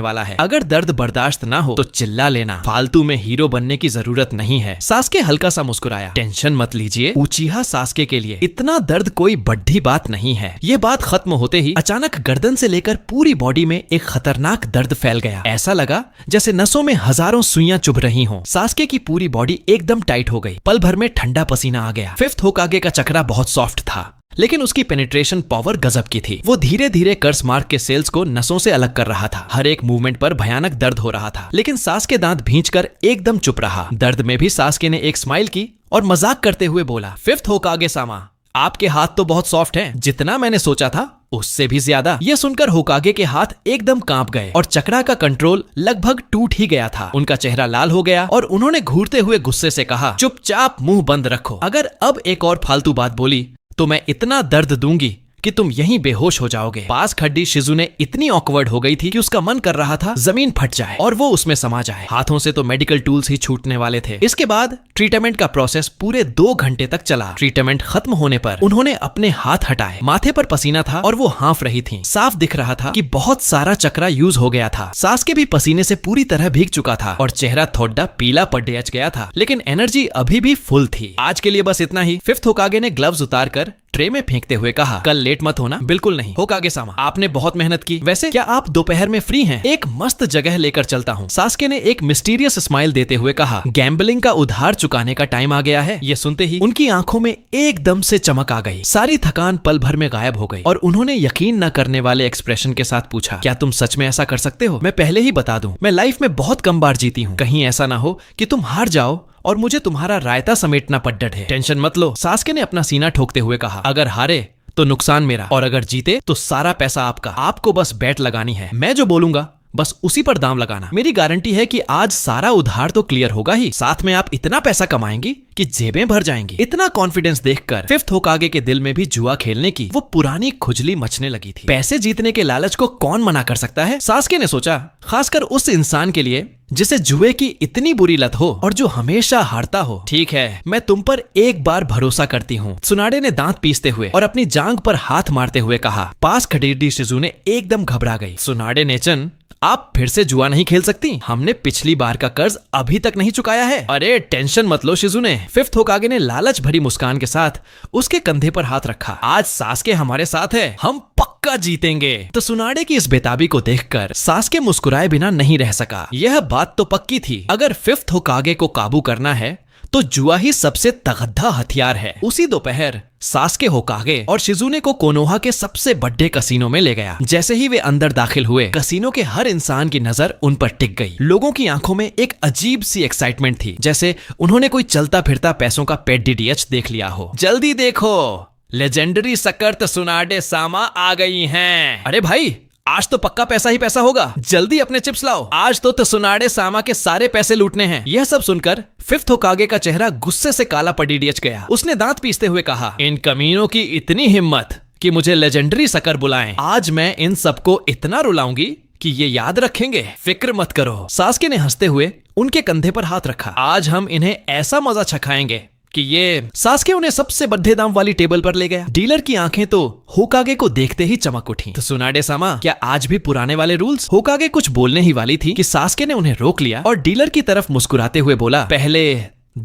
वाला है। अगर दर्द बर्दाश्त ना हो तो चिल्ला लेना। फालतू में हीरो बनने की जरूरत नहीं है। सास्के हल्का सा मुस्कुराया, टेंशन मत लीजिए, उचिहा सास्के के लिए इतना दर्द कोई बड़ी बात नहीं है। ये बात खत्म होते ही अचानक गर्दन से लेकर पूरी बॉडी में एक खतरनाक दर्द फैल गया। ऐसा लगा जैसे नसों में हजारों सुइयां चुभ रही हों। सास्के की पूरी बॉडी एकदम टाइट हो गई। पल भर में ठंडा पसीना आ गया। 5th होकागे का चक्रा बहुत सॉफ्ट था, लेकिन उसकी पेनिट्रेशन पावर गजब की थी। वो धीरे धीरे कर्स मार्क के सेल्स को नसों से अलग कर रहा था। हर एक मूवमेंट पर भयानक दर्द हो रहा था, लेकिन सास्के दांत भींचकर एकदम चुप रहा। दर्द में भी सास्के ने एक स्माइल की और मजाक करते हुए बोला, 5th होकागे सामा, आपके हाथ तो बहुत सॉफ्ट हैं, जितना मैंने सोचा था उससे भी ज्यादा। यह सुनकर होकागे के हाथ एकदम कांप गए और चक्रा का कंट्रोल लगभग टूट ही गया था। उनका चेहरा लाल हो गया और उन्होंने घूरते हुए गुस्से से कहा, चुपचाप मुंह बंद रखो। अगर अब एक और फालतू बात बोली तो मैं इतना दर्द दूंगी कि तुम यहीं बेहोश हो जाओगे। पास खड़ी शिजुने इतनी ऑकवर्ड हो गई थी कि उसका मन कर रहा था जमीन फट जाए और वो उसमें समा जाए। हाथों से तो मेडिकल टूल्स ही छूटने वाले थे। इसके बाद ट्रीटमेंट का प्रोसेस पूरे 2 घंटे तक चला। ट्रीटमेंट खत्म होने पर उन्होंने अपने हाथ हटाए। माथे पर पसीना था और वो हाँफ रही थी। साफ दिख रहा था कि बहुत सारा चक्रा यूज हो गया था। सास्के भी पसीने से पूरी तरह भीग चुका था और चेहरा थोड़ा पीला पड़ गया था, लेकिन एनर्जी अभी भी फुल थी। आज के लिए बस इतना ही। 5th होकागे ने ग्लव्स उतार कर ट्रे में फेंकते हुए कहा, कल लेट मत होना। बिल्कुल नहीं होकागे सामा, आपने बहुत मेहनत की। वैसे क्या आप दोपहर में फ्री हैं? एक मस्त जगह लेकर चलता हूँ। सास्के ने एक मिस्टीरियस स्माइल देते हुए कहा, गैम्बलिंग का उधार चुकाने का टाइम आ गया है। ये सुनते ही उनकी आंखों में एकदम से चमक आ गई। सारी थकान पल भर में गायब हो गई और उन्होंने यकीन न करने वाले एक्सप्रेशन के साथ पूछा, क्या तुम सच में ऐसा कर सकते हो? मैं पहले ही बता दूं, मैं लाइफ में बहुत कम बार जीती हूँ। कहीं ऐसा ना हो कि तुम हार जाओ और मुझे तुम्हारा रायता समेटना पड़ है। टेंशन मत लो, सास्के ने अपना सीना ठोकते हुए कहा, अगर हारे तो नुकसान मेरा, और अगर जीते तो सारा पैसा आपका। आपको बस बैट लगानी है, मैं जो बोलूंगा बस उसी पर दाम लगाना। मेरी गारंटी है कि आज सारा उधार तो क्लियर होगा ही, साथ में आप इतना पैसा कमाएंगी कि जेबें भर जाएंगी। इतना कॉन्फिडेंस देखकर फिफ्थ होकागे के दिल में भी जुआ खेलने की वो पुरानी खुजली मचने लगी थी। पैसे जीतने के लालच को कौन मना कर सकता है, सास्के ने सोचा, खासकर उस इंसान के लिए जिसे जुए की इतनी बुरी लत हो और जो हमेशा हारता हो। ठीक है, मैं तुम पर एक बार भरोसा करती हूँ, सुनाडे ने दांत पीसते हुए और अपनी जांघ पर हाथ मारते हुए कहा। पास खड़ी डी शिजुने एकदम घबरा गई। सुनाडे नेचन, आप फिर से जुआ नहीं खेल सकती, हमने पिछली बार का कर्ज अभी तक नहीं चुकाया है। अरे टेंशन मत लो शिजुने, फिफ्थ होकागे ने लालच भरी मुस्कान के साथ उसके कंधे पर हाथ रखा। आज सास्के हमारे साथ है, हम पक्का जीतेंगे। तो सुनाडे की इस बेताबी को देखकर सास्के मुस्कुराए बिना नहीं रह सका। यह बात तो पक्की थी, अगर फिफ्थ होकागे को काबू करना है तो जुआ ही सबसे तगड़ा हथियार है। उसी दोपहर सास्के होकागे और शिजुने को कोनोहा के सबसे बड़े कसीनो में ले गया। जैसे ही वे अंदर दाखिल हुए, कसीनो के हर इंसान की नजर उन पर टिक गई। लोगों की आंखों में एक अजीब सी एक्साइटमेंट थी, जैसे उन्होंने कोई चलता फिरता पैसों का पेट डीडीएच देख लिया हो। जल्दी देखो, लेजेंडरी सकर्त सुनाडे सामा आ गई हैं। अरे भाई, आज तो पक्का पैसा ही पैसा होगा, जल्दी अपने चिप्स लाओ, आज तो सुनाडे सामा के सारे पैसे लूटने हैं। यह सब सुनकर फिफ्थ होकागे का चेहरा गुस्से से काला पड़ी डिच गया। उसने दांत पीसते हुए कहा, इन कमीनों की इतनी हिम्मत कि मुझे लेजेंडरी सकर बुलाएं। आज मैं इन सबको इतना रुलाऊंगी कि ये याद रखेंगे। फिक्र मत करो, सास्के ने हंसते हुए उनके कंधे पर हाथ रखा। आज हम इन्हें ऐसा मजा चखाएंगे कि ये। सास्के उन्हें सबसे बड़े दाम वाली टेबल पर ले गया। डीलर की आंखें तो होकागे को देखते ही चमक उठी। तो सुनाडे सामा, क्या आज भी पुराने वाले रूल्स? होकागे कुछ बोलने ही वाली थी कि सास्के ने उन्हें रोक लिया और डीलर की तरफ मुस्कुराते हुए बोला, पहले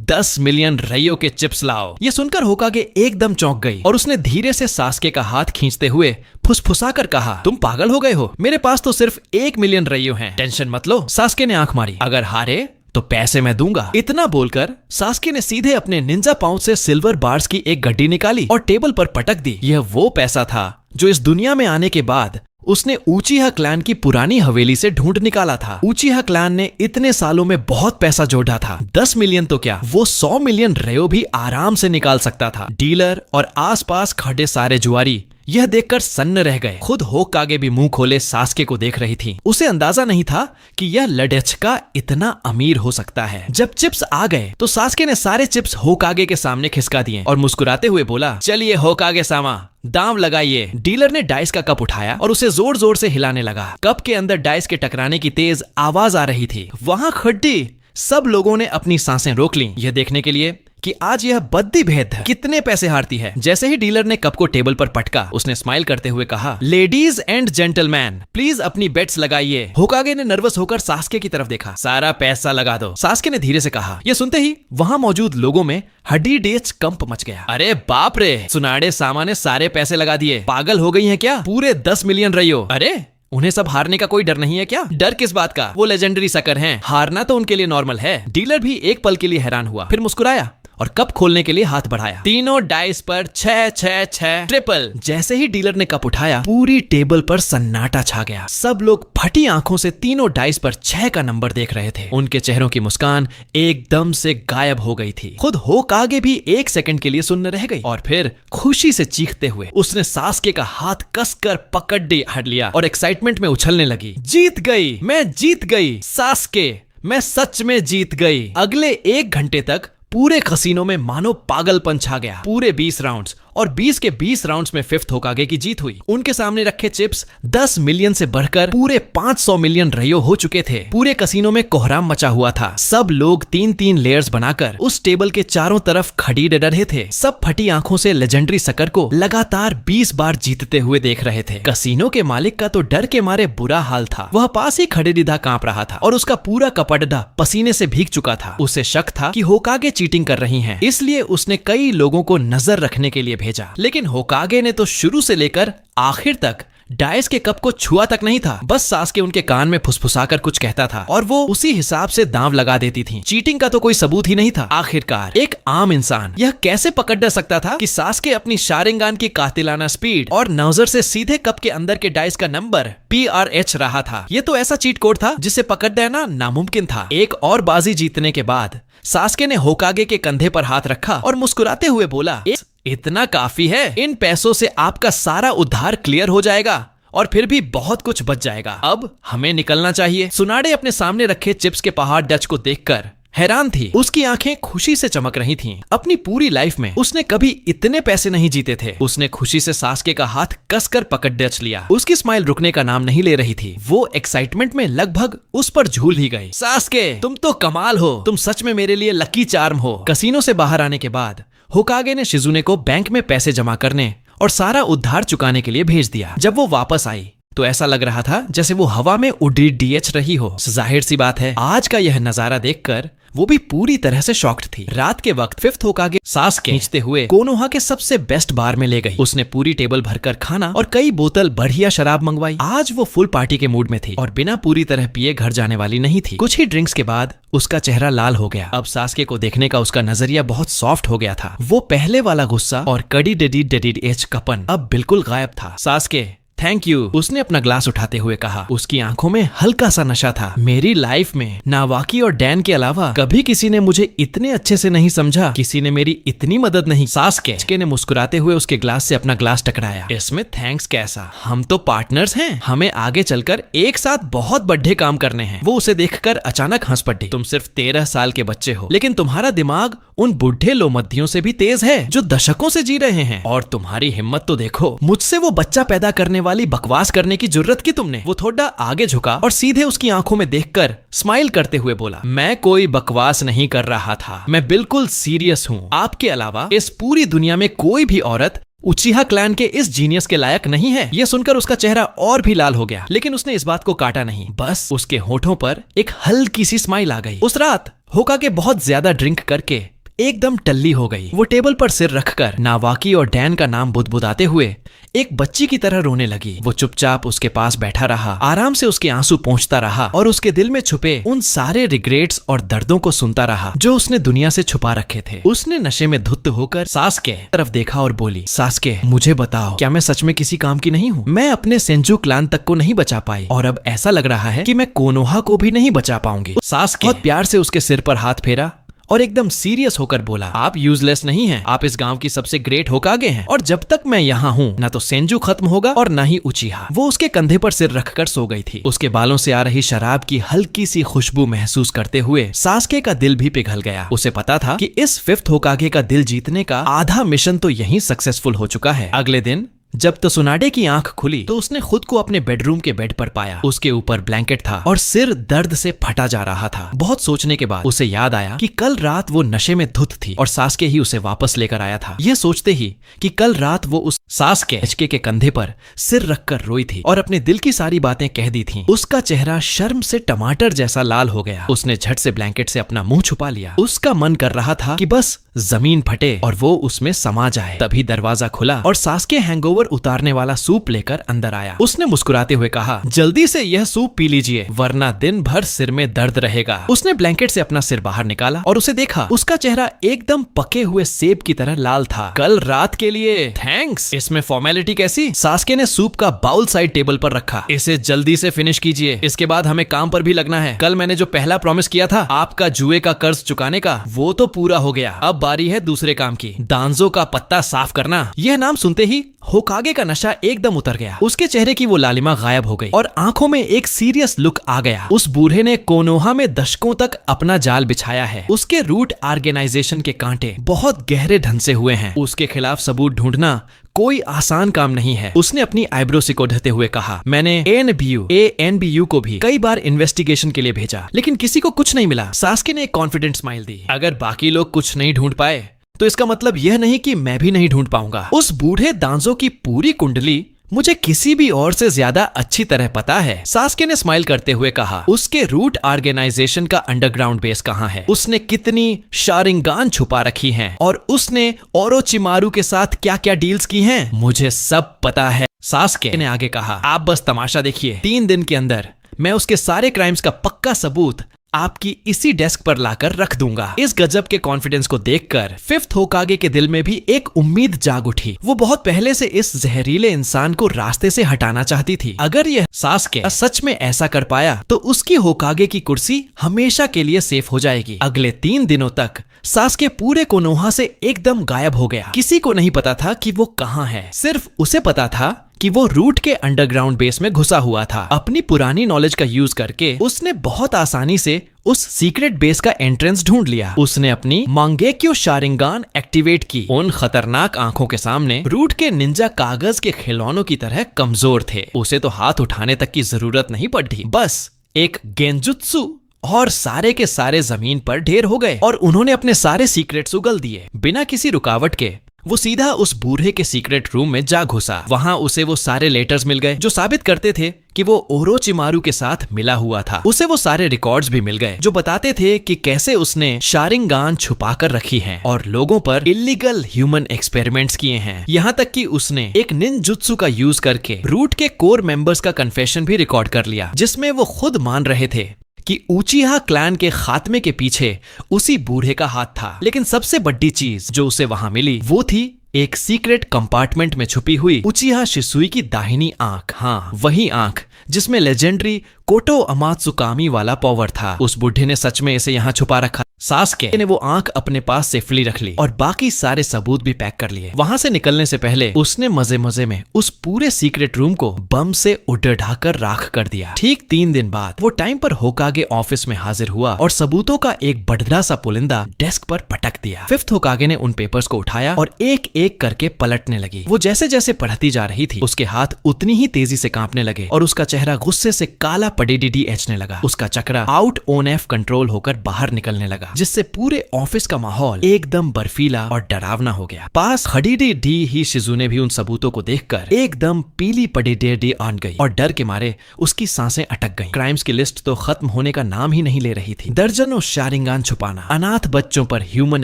10 मिलियन रईयों के चिप्स लाओ। ये सुनकर होकागे एकदम चौंक गई और उसने धीरे से सास्के का हाथ खींचते हुए फुसफुसाकर कहा, तुम पागल हो गए हो, मेरे पास तो सिर्फ 1 मिलियन रईयों हैं। टेंशन मत लो, सास्के ने आंख मारी, अगर हारे तो पैसे मैं दूंगा। इतना बोलकर सास्के ने सीधे अपने निंजा पाउच से सिल्वर बार्स की एक गड्डी निकाली और टेबल पर पटक दी। यह वो पैसा था जो इस दुनिया में आने के बाद उसने ऊचीहा क्लैन की पुरानी हवेली से ढूंढ निकाला था। ऊचीहा क्लैन ने इतने सालों में बहुत पैसा जोड़ा था। 10 मिलियन तो क्या, वो 100 मिलियन रेयो भी आराम से निकाल सकता था। डीलर और आसपास खड़े सारे जुआरी यह देखकर सन्न रह गए। खुद होकागे भी मुंह खोले सास्के को देख रही थी। उसे अंदाजा नहीं था कि यह लडेचका इतना अमीर हो सकता है। जब चिप्स आ गए तो सास्के ने सारे चिप्स होकागे के सामने खिसका दिए और मुस्कुराते हुए बोला, चलिए होकागे सामा, दाम लगाइए। डीलर ने डाइस का कप उठाया और उसे जोर जोर से हिलाने लगा। कप के अंदर डाइस के टकराने की तेज आवाज आ रही थी। वहां खड्डी सब लोगों ने अपनी सांसें रोक ली, यह देखने के लिए कि आज यह बद्दी भेद कितने पैसे हारती है। जैसे ही डीलर ने कप को टेबल पर पटका, उसने स्माइल करते हुए कहा, लेडीज एंड जेंटलमैन, प्लीज अपनी बेट्स लगाइए। होकागे ने नर्वस होकर सास्के की तरफ देखा। सारा पैसा लगा दो, सास्के ने धीरे से कहा। यह सुनते ही वहां मौजूद लोगों में हड्डी डेच कंप मच गया। अरे बाप रे, सुनाडे सामा ने सारे पैसे लगा दिए, पागल हो गई है क्या? पूरे 10 मिलियन रईयो। अरे उन्हें सब हारने का कोई डर नहीं है क्या? डर किस बात का, वो लेजेंडरी सकर हैं, हारना तो उनके लिए नॉर्मल है। डीलर भी एक पल के लिए हैरान हुआ, फिर मुस्कुराया और कप खोलने के लिए हाथ बढ़ाया। तीनों डाइस पर 6 ट्रिपल। जैसे ही डीलर ने कप उठाया, पूरी टेबल पर सन्नाटा छा गया। सब लोग फटी आंखों से तीनों डाइस पर 6 का नंबर देख रहे थे। उनके चेहरों की मुस्कान एकदम से गायब हो गई थी। खुद होकागे भी 1 सेकंड के लिए सुन्न रह गई और फिर खुशी से चीखते हुए उसने सास्के का हाथ कसकर पकड़ लिया और एक्साइटमेंट में उछलने लगी। जीत गई, मैं जीत गई सास्के, मैं सच में जीत गई। अगले 1 घंटे तक पूरे कसीनो में मानो पागलपन छा गया। पूरे 20 राउंड्स और 20 के 20 राउंड्स में फिफ्थ होकागे की जीत हुई। उनके सामने रखे चिप्स 10 मिलियन से बढ़कर पूरे 500 मिलियन रईयो हो चुके थे। पूरे कसीनो में कोहराम मचा हुआ था। सब लोग 3-3 लेयर्स बनाकर उस टेबल के चारों तरफ खड़ी रहे थे। सब फटी आंखों से लेजेंडरी सकर को लगातार 20 बार जीतते हुए देख रहे थे। कसीनो के मालिक का तो डर के मारे बुरा हाल था। वह पास ही खड़े रिधा कांप रहा था और उसका पूरा कपड़ा पसीने से भीग चुका था। उसे शक था कि होकागे चीटिंग कर रही हैं, इसलिए उसने कई लोगों को नजर रखने के लिए भेजा। लेकिन होकागे ने तो शुरू से लेकर आखिर तक डाइस के कप को छुआ तक नहीं था। बस सास्के उनके कान में फुसफुसाकर कुछ कहता था और वो उसी हिसाब से दांव लगा देती थी। चीटिंग का तो कोई सबूत ही नहीं था। आखिरकार एक आम इंसान यह कैसे पकड़ सकता था कि सास्के अपनी शारिंगान की कातिलाना स्पीड और नजर से सीधे कप के अंदर के डाइस का नंबर PRH रहा था। यह तो ऐसा चीट कोड था जिसे पकड़ देना नामुमकिन था। एक और बाजी जीतने के बाद सास्के ने होकागे के कंधे पर हाथ रखा और मुस्कुराते हुए बोला, इतना काफी है। इन पैसों से आपका सारा उद्धार क्लियर हो जाएगा और फिर भी बहुत कुछ बच जाएगा। अब हमें निकलना चाहिए। सुनाडे अपने सामने रखे चिप्स के पहाड़ डच को देखकर हैरान थी। उसकी आंखें खुशी से चमक रही थीं। अपनी पूरी लाइफ में उसने कभी इतने पैसे नहीं जीते थे। उसने खुशी से सास्के का हाथ कसकर पकड़ डच लिया। उसकी स्माइल रुकने का नाम नहीं ले रही थी। वो एक्साइटमेंट में लगभग उस पर झूल ही गई। सास्के, तुम तो कमाल हो। तुम सच में मेरे लिए लकी चार्म हो। कसीनो से बाहर आने के बाद होकागे ने शिजुने को बैंक में पैसे जमा करने और सारा उद्धार चुकाने के लिए भेज दिया। जब वो वापस आई तो ऐसा लग रहा था जैसे वो हवा में उड़ी डीएच रही हो। जाहिर सी बात है, आज का यह नजारा देखकर वो भी पूरी तरह से शॉक्ड थी। रात के वक्त फिफ्थ होकागे सास्के खींचते हुए कोनोहा के सबसे बेस्ट बार में ले गई। उसने पूरी टेबल भरकर खाना और कई बोतल बढ़िया शराब मंगवाई। आज वो फुल पार्टी के मूड में थी और बिना पूरी तरह पिए घर जाने वाली नहीं थी। कुछ ही ड्रिंक्स के बाद उसका चेहरा लाल हो गया। अब सास्के को देखने का उसका नजरिया बहुत सॉफ्ट हो गया था। वो पहले वाला गुस्सा और कड़ी डेडी एज कपन अब बिल्कुल गायब था। सास्के, थैंक यू, उसने अपना ग्लास उठाते हुए कहा। उसकी आंखों में हल्का सा नशा था। मेरी लाइफ में नावाकी और डैन के अलावा कभी किसी ने मुझे इतने अच्छे से नहीं समझा। किसी ने मेरी इतनी मदद नहीं। सास्के ने मुस्कुराते हुए उसके ग्लास से अपना ग्लास टकराया। इसमें थैंक्स कैसा, हम तो पार्टनर्स हैं। हमें आगे चलकर एक साथ बहुत बड़े काम करने हैं। वो उसे देखकर अचानक हंस पड़ी। तुम सिर्फ 13 साल के बच्चे हो, लेकिन तुम्हारा दिमाग उन बुढ़े लोमद्दियों से भी तेज है जो दशकों से जी रहे हैं। और तुम्हारी हिम्मत तो देखो। मुझसे वो बच्चा पैदा करने वाली बकवास करने की जुर्रत की तुमने। वो थोड़ा आगे झुका और सीधे उसकी आंखों में देखकर स्माइल करते हुए बोला, मैं कोई बकवास नहीं कर रहा था। मैं बिल्कुल सीरियस हूँ। आपके अलावा इस पूरी दुनिया में कोई भी औरत उचिहा क्लैन के इस जीनियस के लायक नहीं है। यह सुनकर उसका चेहरा और भी लाल हो गया, लेकिन उसने इस बात को काटा नहीं। बस उसके होठों पर एक हल्की सी स्माइल आ गई। उस रात होकागे बहुत ज्यादा ड्रिंक करके एकदम टल्ली हो गई। वो टेबल पर सिर रखकर नावाकी और डैन का नाम बुदबुदाते हुए एक बच्ची की तरह रोने लगी। वो चुपचाप उसके पास बैठा रहा, आराम से उसके आंसू पोंछता रहा और उसके दिल में छुपे उन सारे रिग्रेट्स और दर्दों को सुनता रहा जो उसने दुनिया से छुपा रखे थे। उसने नशे में धुत होकर सास्के तरफ देखा और बोली, सास्के, मुझे बताओ, क्या मैं सच में किसी काम की नहीं हूँ? मैं अपने सेंजू क्लान तक को नहीं बचा पाई और अब ऐसा लग रहा है कि मैं कोनोहा को भी नहीं बचा पाऊंगी। सास्के बहुत प्यार से उसके सिर पर हाथ फेरा और एकदम सीरियस होकर बोला, आप यूजलेस नहीं हैं। आप इस गांव की सबसे ग्रेट होकागे हैं और जब तक मैं यहाँ हूँ ना तो सेंजू खत्म होगा और ना ही उचिहा। वो उसके कंधे पर सिर रखकर सो गई थी। उसके बालों से आ रही शराब की हल्की सी खुशबू महसूस करते हुए सास्के का दिल भी पिघल गया। उसे पता था कि इस फिफ्थ होकागे का दिल जीतने का आधा मिशन तो यहीं सक्सेसफुल हो चुका है। अगले दिन जब तसुनाडे की आंख खुली तो उसने खुद को अपने बेडरूम के बेड पर पाया। उसके ऊपर ब्लैंकेट था और सिर दर्द से फटा जा रहा था। बहुत सोचने के बाद उसे याद आया कि कल रात वो नशे में धुत थी और सास्के ही उसे वापस लेकर आया था। यह सोचते ही कि कल रात वो उस सास्के के कंधे पर सिर रखकर रोई थी और अपने दिल की सारी बातें कह दी थी। उसका चेहरा शर्म से टमाटर जैसा लाल हो गया। उसने झट से ब्लैंकेट से अपना मुंह छुपा लिया। उसका मन कर रहा था कि बस जमीन फटे और वो उसमें समा जाए। तभी दरवाजा खुला और सास्के हैंगओवर उतारने वाला सूप लेकर अंदर आया। उसने मुस्कुराते हुए कहा, जल्दी से यह सूप पी लीजिए वरना दिन भर सिर में दर्द रहेगा। उसने ब्लैंकेट से अपना सिर बाहर निकाला और उसे देखा। उसका चेहरा एकदम पके हुए सेब की तरह लाल था। कल रात के लिए थैंक्स। इसमें फॉर्मेलिटी कैसी? सास्के ने सूप का बाउल साइड टेबल पर रखा। इसे जल्दी से फिनिश कीजिए, इसके बाद हमें काम पर भी लगना है। कल मैंने जो पहला प्रॉमिस किया था आपका जुए का कर्ज चुकाने का, वो तो पूरा हो गया। अब बारी है दूसरे काम की, दांजो का पत्ता साफ करना। यह नाम सुनते ही होकागे का नशा एकदम उतर गया। उसके चेहरे की वो लालिमा गायब हो गई और आंखों में एक सीरियस लुक आ गया। उस बूढ़े ने कोनोहा में दशकों तक अपना जाल बिछाया है। उसके रूट ऑर्गेनाइजेशन के कांटे बहुत गहरे ढंग से हुए हैं। उसके खिलाफ सबूत ढूंढना कोई आसान काम नहीं है। उसने अपनी आईब्रो सिकोड़ते हुए कहा, मैंने एएनबीयू को भी कई बार इन्वेस्टिगेशन के लिए भेजा, लेकिन किसी को कुछ नहीं मिला। सास्के ने एक कॉन्फिडेंट स्माइल दी। अगर बाकी लोग कुछ नहीं ढूंढ पाए तो इसका मतलब यह नहीं कि मैं भी नहीं ढूंढ पाऊंगा। उस बूढ़े दांजो की पूरी कुंडली मुझे किसी भी और से ज्यादा अच्छी तरह पता है। सास्के ने स्माइल करते हुए कहा, उसके रूट ऑर्गेनाइजेशन का अंडरग्राउंड बेस कहाँ है? उसने कितनी शारिंगान छुपा रखी हैं और उसने ओरोचिमारू के साथ क्या क्या डील्स की हैं, मुझे सब पता है। सास्के ने आगे कहा, आप बस तमाशा देखिए, 3 दिन के अंदर मैं उसके सारे क्राइम्स का पक्का सबूत आपकी इसी डेस्क पर लाकर रख दूंगा। इस गजब के कॉन्फिडेंस को देखकर फिफ्थ होकागे के दिल में भी एक उम्मीद जाग उठी। वो बहुत पहले से इस जहरीले इंसान को रास्ते से हटाना चाहती थी। अगर यह सास्के सच में ऐसा कर पाया तो उसकी होकागे की कुर्सी हमेशा के लिए सेफ हो जाएगी। अगले 3 दिनों तक सास्के पूरे कोनोहा से एकदम गायब हो गया। किसी को नहीं पता था कि वो कहाँ है, सिर्फ उसे पता था कि वो रूट के अंडरग्राउंड बेस में घुसा हुआ था। अपनी पुरानी नॉलेज का यूज करके उसने बहुत आसानी से उस सीक्रेट बेस का एंट्रेंस ढूंढ लिया। उसने अपनी मांगेक्यो शारिंगान एक्टिवेट की। उन खतरनाक आंखों के सामने रूट के निंजा कागज के खिलौनों की तरह कमजोर थे। उसे तो हाथ उठाने तक की जरूरत नहीं पड़ी, बस एक गेंजुत्सु और सारे के सारे जमीन पर ढेर हो गए और उन्होंने अपने सारे सीक्रेट्स उगल दिए। बिना किसी रुकावट के वो सीधा उस बूढ़े के सीक्रेट रूम में जा घुसा। वहां उसे वो सारे लेटर्स मिल गए जो साबित करते थे कि वो ओरोचिमारू के साथ मिला हुआ था। उसे वो सारे रिकॉर्ड्स भी मिल गए जो बताते थे कि कैसे उसने शारिंगान छुपा कर रखी है और लोगों पर इलीगल ह्यूमन एक्सपेरिमेंट्स किए हैं। यहाँ तक कि उसने एक निंजुत्सु का यूज करके रूट के कोर मेंबर्स का कन्फेशन भी रिकॉर्ड कर लिया, जिसमें वो खुद मान रहे थे कि उचिहा क्लैन के खात्मे के पीछे उसी बूढ़े का हाथ था। लेकिन सबसे बड़ी चीज जो उसे वहां मिली वो थी एक सीक्रेट कंपार्टमेंट में छुपी हुई उचिहा शिसुई की दाहिनी आंख। हाँ, वही आंख जिसमें लेजेंडरी कोटो अमात्सुकामी वाला पावर था। उस बुढ़े ने सच में इसे यहाँ छुपा रखा। सास्के ने वो आंख अपने पास सेफली रख ली और बाकी सारे सबूत भी पैक कर लिए। वहां से निकलने से पहले उसने मजे मजे में उस पूरे सीक्रेट रूम को बम से उड़ाकर राख कर दिया। ठीक 3 दिन बाद वो टाइम पर होकागे ऑफिस में हाजिर हुआ और सबूतों का एक बड़ा सा पुलिंदा डेस्क पर पटक दिया। फिफ्थ होकागे ने उन पेपर्स को उठाया और एक एक करके पलटने लगी। वो जैसे जैसे पढ़ती जा रही थी उसके हाथ उतनी ही तेजी से कांपने लगे और उसका चेहरा गुस्से से काला पड़ीडी एचने लगा। उसका चक्रा आउट ऑन एफ कंट्रोल होकर बाहर निकलने लगा, जिससे पूरे ऑफिस का माहौल एकदम बर्फीला और डरावना हो गया। पास खड़ी डी ही शिजुने भी उन सबूतों को देखकर एकदम पीली पड़ी आन गई और डर के मारे उसकी सांसें अटक गईं। क्राइम्स की लिस्ट तो खत्म होने का नाम ही नहीं ले रही थी। दर्जनों शारिंगान छुपाना, अनाथ बच्चों पर ह्यूमन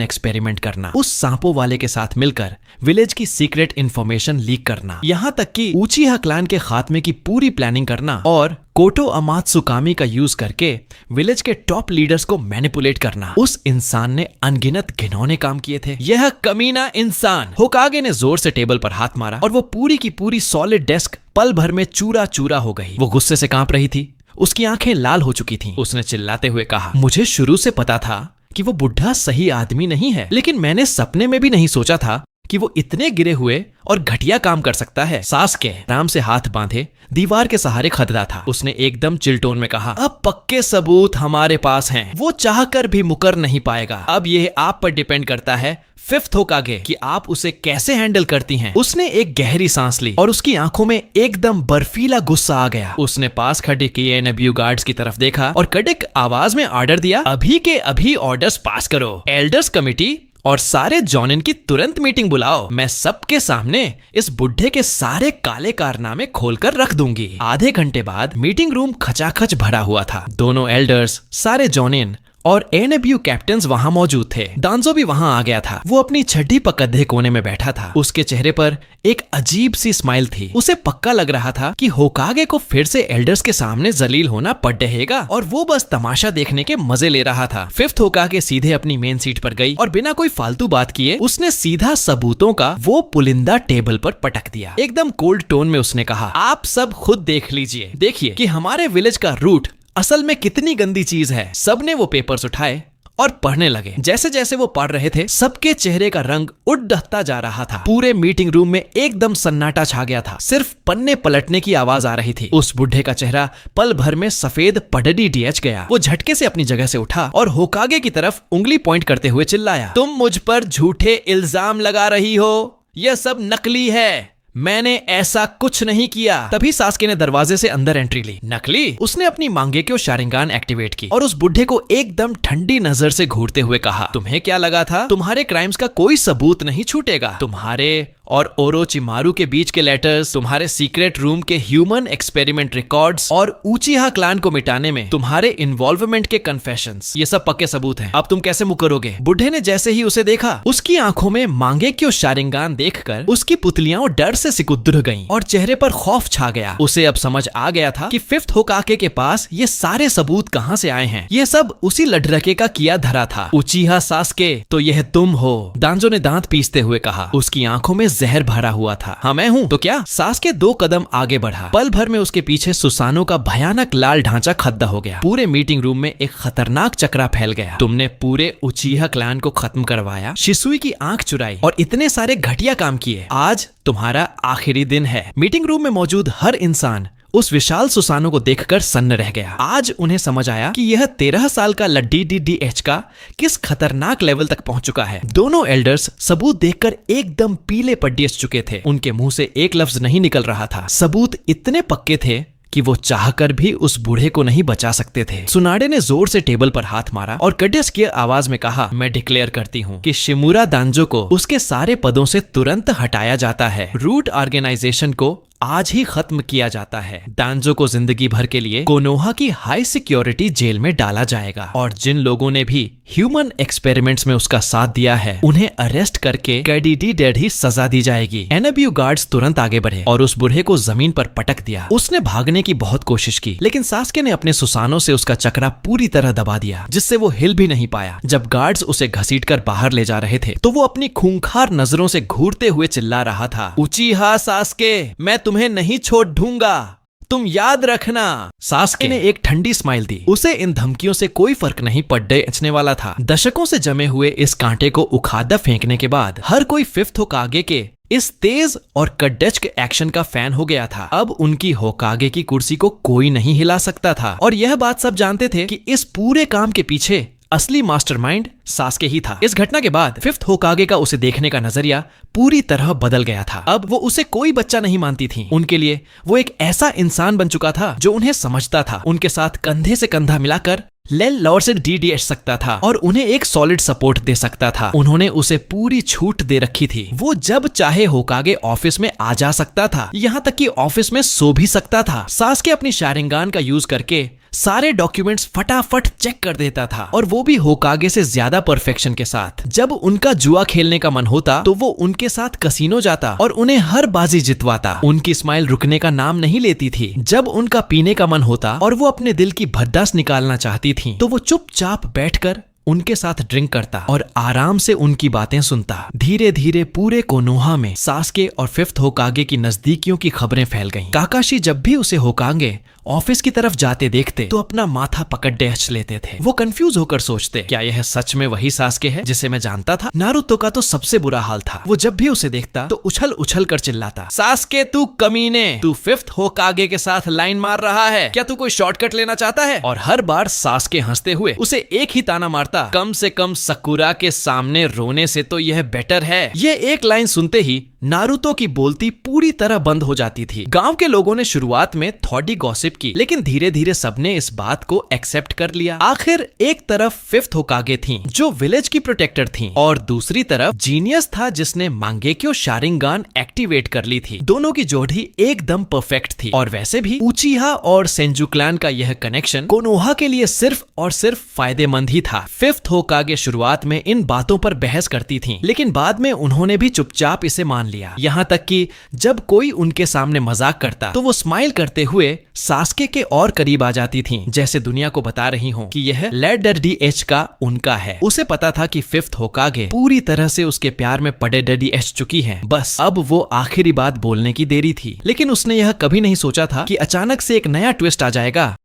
एक्सपेरिमेंट करना, उस सांपों वाले के साथ मिलकर विलेज की सीक्रेट इंफॉर्मेशन लीक करना, यहाँ तक कि उचिहा क्लैन के खात्मे की पूरी प्लानिंग करना और कोटो अमात्सुकामी का यूज करके विलेज के टॉप लीडर्स को मैनिपुलेट करना। उस इंसान ने अनगिनत घिनौने काम किए थे। यह कमीना इंसान। होकागे ने जोर से टेबल पर हाथ मारा और वो पूरी की पूरी सॉलिड डेस्क पल भर में चूरा चूरा हो गई। वो गुस्से से कांप रही थी, उसकी आंखें लाल हो चुकी थीं। उसने चिल्लाते हुए कहा, मुझे शुरू से पता था कि वो बुढ़ा सही आदमी नहीं है, लेकिन मैंने सपने में भी नहीं सोचा था कि वो इतने गिरे हुए और घटिया काम कर सकता है। सास्के आराम से हाथ बांधे दीवार के सहारे खड़ा था। उसने एकदम चिल टोन में कहा, अब पक्के सबूत हमारे पास हैं। वो चाहकर भी मुकर नहीं पाएगा। अब यह आप पर डिपेंड करता है फिफ्थ होकागे कि आप उसे कैसे हैंडल करती हैं। उसने एक गहरी सांस ली और उसकी आंखों में एकदम बर्फीला गुस्सा आ गया। उसने पास खड़े KNW गार्ड्स की तरफ देखा और कड़क आवाज में ऑर्डर दिया, अभी के अभी ऑर्डर्स पास करो। एल्डर्स कमिटी और सारे जॉनिन की तुरंत मीटिंग बुलाओ। मैं सबके सामने इस बुढ़े के सारे काले कारनामे खोलकर रख दूंगी। आधे घंटे बाद मीटिंग रूम खचाखच भरा हुआ था। दोनों एल्डर्स, सारे जॉनिन और ANWU कैप्टन्स वहां मौजूद थे। दांजो भी वहां आ गया था। वो अपनी छठी पकद्दे कोने में बैठा था। उसके चेहरे पर एक अजीब सी स्माइल थी। उसे पक्का लग रहा था कि होकागे को फिर से एल्डर्स के सामने जलील होना पड़ रहेगा और वो बस तमाशा देखने के मजे ले रहा था। फिफ्थ होकागे सीधे अपनी मेन सीट पर गई और बिना कोई फालतू बात किए उसने सीधा सबूतों का वो पुलिंदा टेबल पर पटक दिया। एकदम कोल्ड टोन में उसने कहा, आप सब खुद देख लीजिए, देखिए कि हमारे विलेज का रूट असल में कितनी गंदी चीज है। सबने वो पेपर्स उठाए और पढ़ने लगे। जैसे जैसे वो पढ़ रहे थे सबके चेहरे का रंग उड़ता जा रहा था। पूरे मीटिंग रूम में एकदम सन्नाटा छा गया था। सिर्फ पन्ने पलटने की आवाज आ रही थी। उस बुढ़े का चेहरा पल भर में सफेद पडडी डीएच गया। वो झटके से अपनी जगह से उठा और होकागे की तरफ उंगली पॉइंट करते हुए चिल्लाया, तुम मुझ पर झूठे इल्जाम लगा रही हो, यह सब नकली है, मैंने ऐसा कुछ नहीं किया। तभी सास्के ने दरवाजे से अंदर एंट्री ली। नकली? उसने अपनी मांगेक्यो शारिंगान एक्टिवेट की और उस बुढ़े को एकदम ठंडी नजर से घूरते हुए कहा, तुम्हें क्या लगा था तुम्हारे क्राइम्स का कोई सबूत नहीं छूटेगा? तुम्हारे और ओरोचिमारू के बीच के लेटर्स, तुम्हारे सीक्रेट रूम के ह्यूमन एक्सपेरिमेंट रिकॉर्ड्स और उचिहा क्लैन को मिटाने में तुम्हारे इन्वॉल्वमेंट के कन्फेशंस, ये सब पक्के सबूत हैं। अब तुम कैसे मुकरोगे? बुढ़े ने जैसे ही उसे देखा, उसकी आंखों में मांगेक्यो शारिंगान देखकर उसकी पुतलियां डर से सिकुड़ गईं और चेहरे पर खौफ छा गया। उसे अब समझ आ गया था कि फिफ्थ होकागे के पास ये सारे सबूत कहां से आए हैं। ये सब उसी लड़के का किया धरा था। उचिहा सास्के, तो यह तुम हो? दांजो ने दांत पीसते हुए कहा। उसकी आंखों में जहर भरा हुआ था। हाँ, मैं हूँ। तो क्या? सास्के 2 कदम आगे बढ़ा। पल भर में उसके पीछे सुसानो का भयानक लाल ढांचा खद्दा हो गया। पूरे मीटिंग रूम में एक खतरनाक चक्रा फैल गया। तुमने पूरे उचिहा क्लैन को खत्म करवाया, शिसुई की आंख चुराई और इतने सारे घटिया काम किए। आज तुम्हारा आखिरी दिन है। मीटिंग रूम में मौजूद हर इंसान उस विशाल सुसानो को देखकर सन्न रह गया। आज उन्हें समझ आया कि यह 13 साल का लड्डी DDH का किस खतरनाक लेवल तक पहुंच चुका है। दोनों एल्डर्स सबूत देखकर एकदम पीले पड्डीस चुके थे। उनके मुंह से एक लफ्ज नहीं निकल रहा था। सबूत इतने पक्के थे कि वो चाहकर भी उस बूढ़े को नहीं बचा सकते थे। सुनाडे ने जोर से टेबल पर हाथ मारा और कड्यस की आवाज में कहा, मैं डिक्लेयर करती हूँ कि शिमुरा दांजो को उसके सारे पदों से तुरंत हटाया जाता है। रूट ऑर्गेनाइजेशन को आज ही खत्म किया जाता है। दांजो को जिंदगी भर के लिए कोनोहा की हाई सिक्योरिटी जेल में डाला जाएगा और जिन लोगों ने भी ह्यूमन एक्सपेरिमेंट्स में उसका साथ दिया है उन्हें अरेस्ट करके कैडिडी डेड ही सजा दी जाएगी। एनएबयू गार्ड्स तुरंत आगे बढ़े और उस बूढ़े को जमीन पर पटक दिया। उसने भागने की बहुत कोशिश की, लेकिन सास्के ने अपने सुसानो से उसका चक्रा पूरी तरह दबा दिया, जिससे वो हिल भी नहीं पाया। जब गार्ड्स उसे घसीटकर बाहर ले जा रहे थे तो वो अपनी खूंखार नजरों से घूरते हुए चिल्ला रहा था, उचिहा सास्के, मैं तुम्हें नहीं छोड़ दूंगा, तुम याद रखना। सास्के ने एक ठंडी स्माइल दी। उसे इन धमकियों से कोई फर्क नहीं पड़ने वाला था। दशकों से जमे हुए इस कांटे को उखाड़ा फेंकने के बाद हर कोई फिफ्थ होकागे के इस तेज और कड्डच एक्शन का फैन हो गया था। अब उनकी होकागे की कुर्सी को कोई नहीं हिला सकता था और यह बात सब जानते थे कि इस पूरे काम के पीछे असली मास्टरमाइंड सास्के ही था। इस घटना के बाद फिफ्थ होकागे का उसे देखने का नजरिया पूरी तरह बदल गया था। अब वो उसे कोई बच्चा नहीं मानती थी। उनके लिए वो एक ऐसा इंसान बन चुका था जो उन्हें समझता था, उनके साथ कंधे से कंधा मिलाकर लेल लॉर से DDH सकता था और उन्हें एक सॉलिड सपोर्ट दे सकता था। उन्होंने उसे पूरी छूट दे रखी थी। वो जब चाहे होकागे ऑफिस में आ जा सकता था, यहाँ तक कि ऑफिस में सो भी सकता था। सास्के अपनी शारिंगान का यूज करके सारे डॉक्यूमेंट्स फटाफट चेक कर देता था और वो भी होकागे से ज्यादा परफेक्शन के साथ। जब उनका जुआ खेलने का मन होता तो वो उनके साथ कसीनो जाता और उन्हें हर बाजी जितवाता। उनकी स्माइल रुकने का नाम नहीं लेती थी। जब उनका पीने का मन होता और वो अपने दिल की भद्दास निकालना चाहती थी तो वो चुपचाप बैठकर उनके साथ ड्रिंक करता और आराम से उनकी बातें सुनता। धीरे धीरे पूरे कोनोहा में सास्के और फिफ्थ होकागे की नजदीकियों की खबरें फैल गईं। काकाशी जब भी उसे होकागे ऑफिस की तरफ जाते देखते तो अपना माथा पकड़ डेच लेते थे। वो कंफ्यूज होकर सोचते, क्या यह सच में वही सास्के है जिसे मैं जानता था? नारुतो का तो सबसे बुरा हाल था। वो जब भी उसे देखता तो उछल उछल कर चिल्लाता, सास्के तू कमीने, तू फिफ्थ होकागे के साथ लाइन मार रहा है, क्या तू कोई शॉर्टकट लेना चाहता है? और हर बार सास्के हंसते हुए उसे एक ही ताना मारता, कम से कम सकुरा के सामने रोने से तो यह बेटर है। ये एक लाइन सुनते ही नारुतो की बोलती पूरी तरह बंद हो जाती थी। गांव के लोगों ने शुरुआत में थोड़ी गॉसिप की, लेकिन धीरे धीरे सबने इस बात को एक्सेप्ट कर लिया। आखिर एक तरफ फिफ्थ होकागे थी जो विलेज की प्रोटेक्टर थी और दूसरी तरफ जीनियस था जिसने मांगेक्यो शारिंगान एक्टिवेट कर ली थी। दोनों की जोड़ी एकदम परफेक्ट थी और वैसे भी उचिहा और सेंजू क्लैन का यह कनेक्शन कोनोहा के लिए सिर्फ और सिर्फ फायदेमंद ही था। फिफ्थ होकागे शुरुआत में इन बातों पर बहस करती थी, लेकिन बाद में उन्होंने भी चुपचाप इसे मान लिया। यहाँ तक कि जब कोई उनके सामने मजाक करता तो वो स्माइल करते हुए सास्के के और करीब आ जाती थीं, जैसे दुनिया को बता रही हो कि यह लेडर DH का उनका है। उसे पता था कि फिफ्थ होकागे पूरी तरह से उसके प्यार में पड़े DDH चुकी है। बस अब वो आखिरी बात बोलने की देरी थी, लेकिन उसने यह कभी नहीं सोचा था कि अचानक से एक नया ट्विस्ट आ जाएगा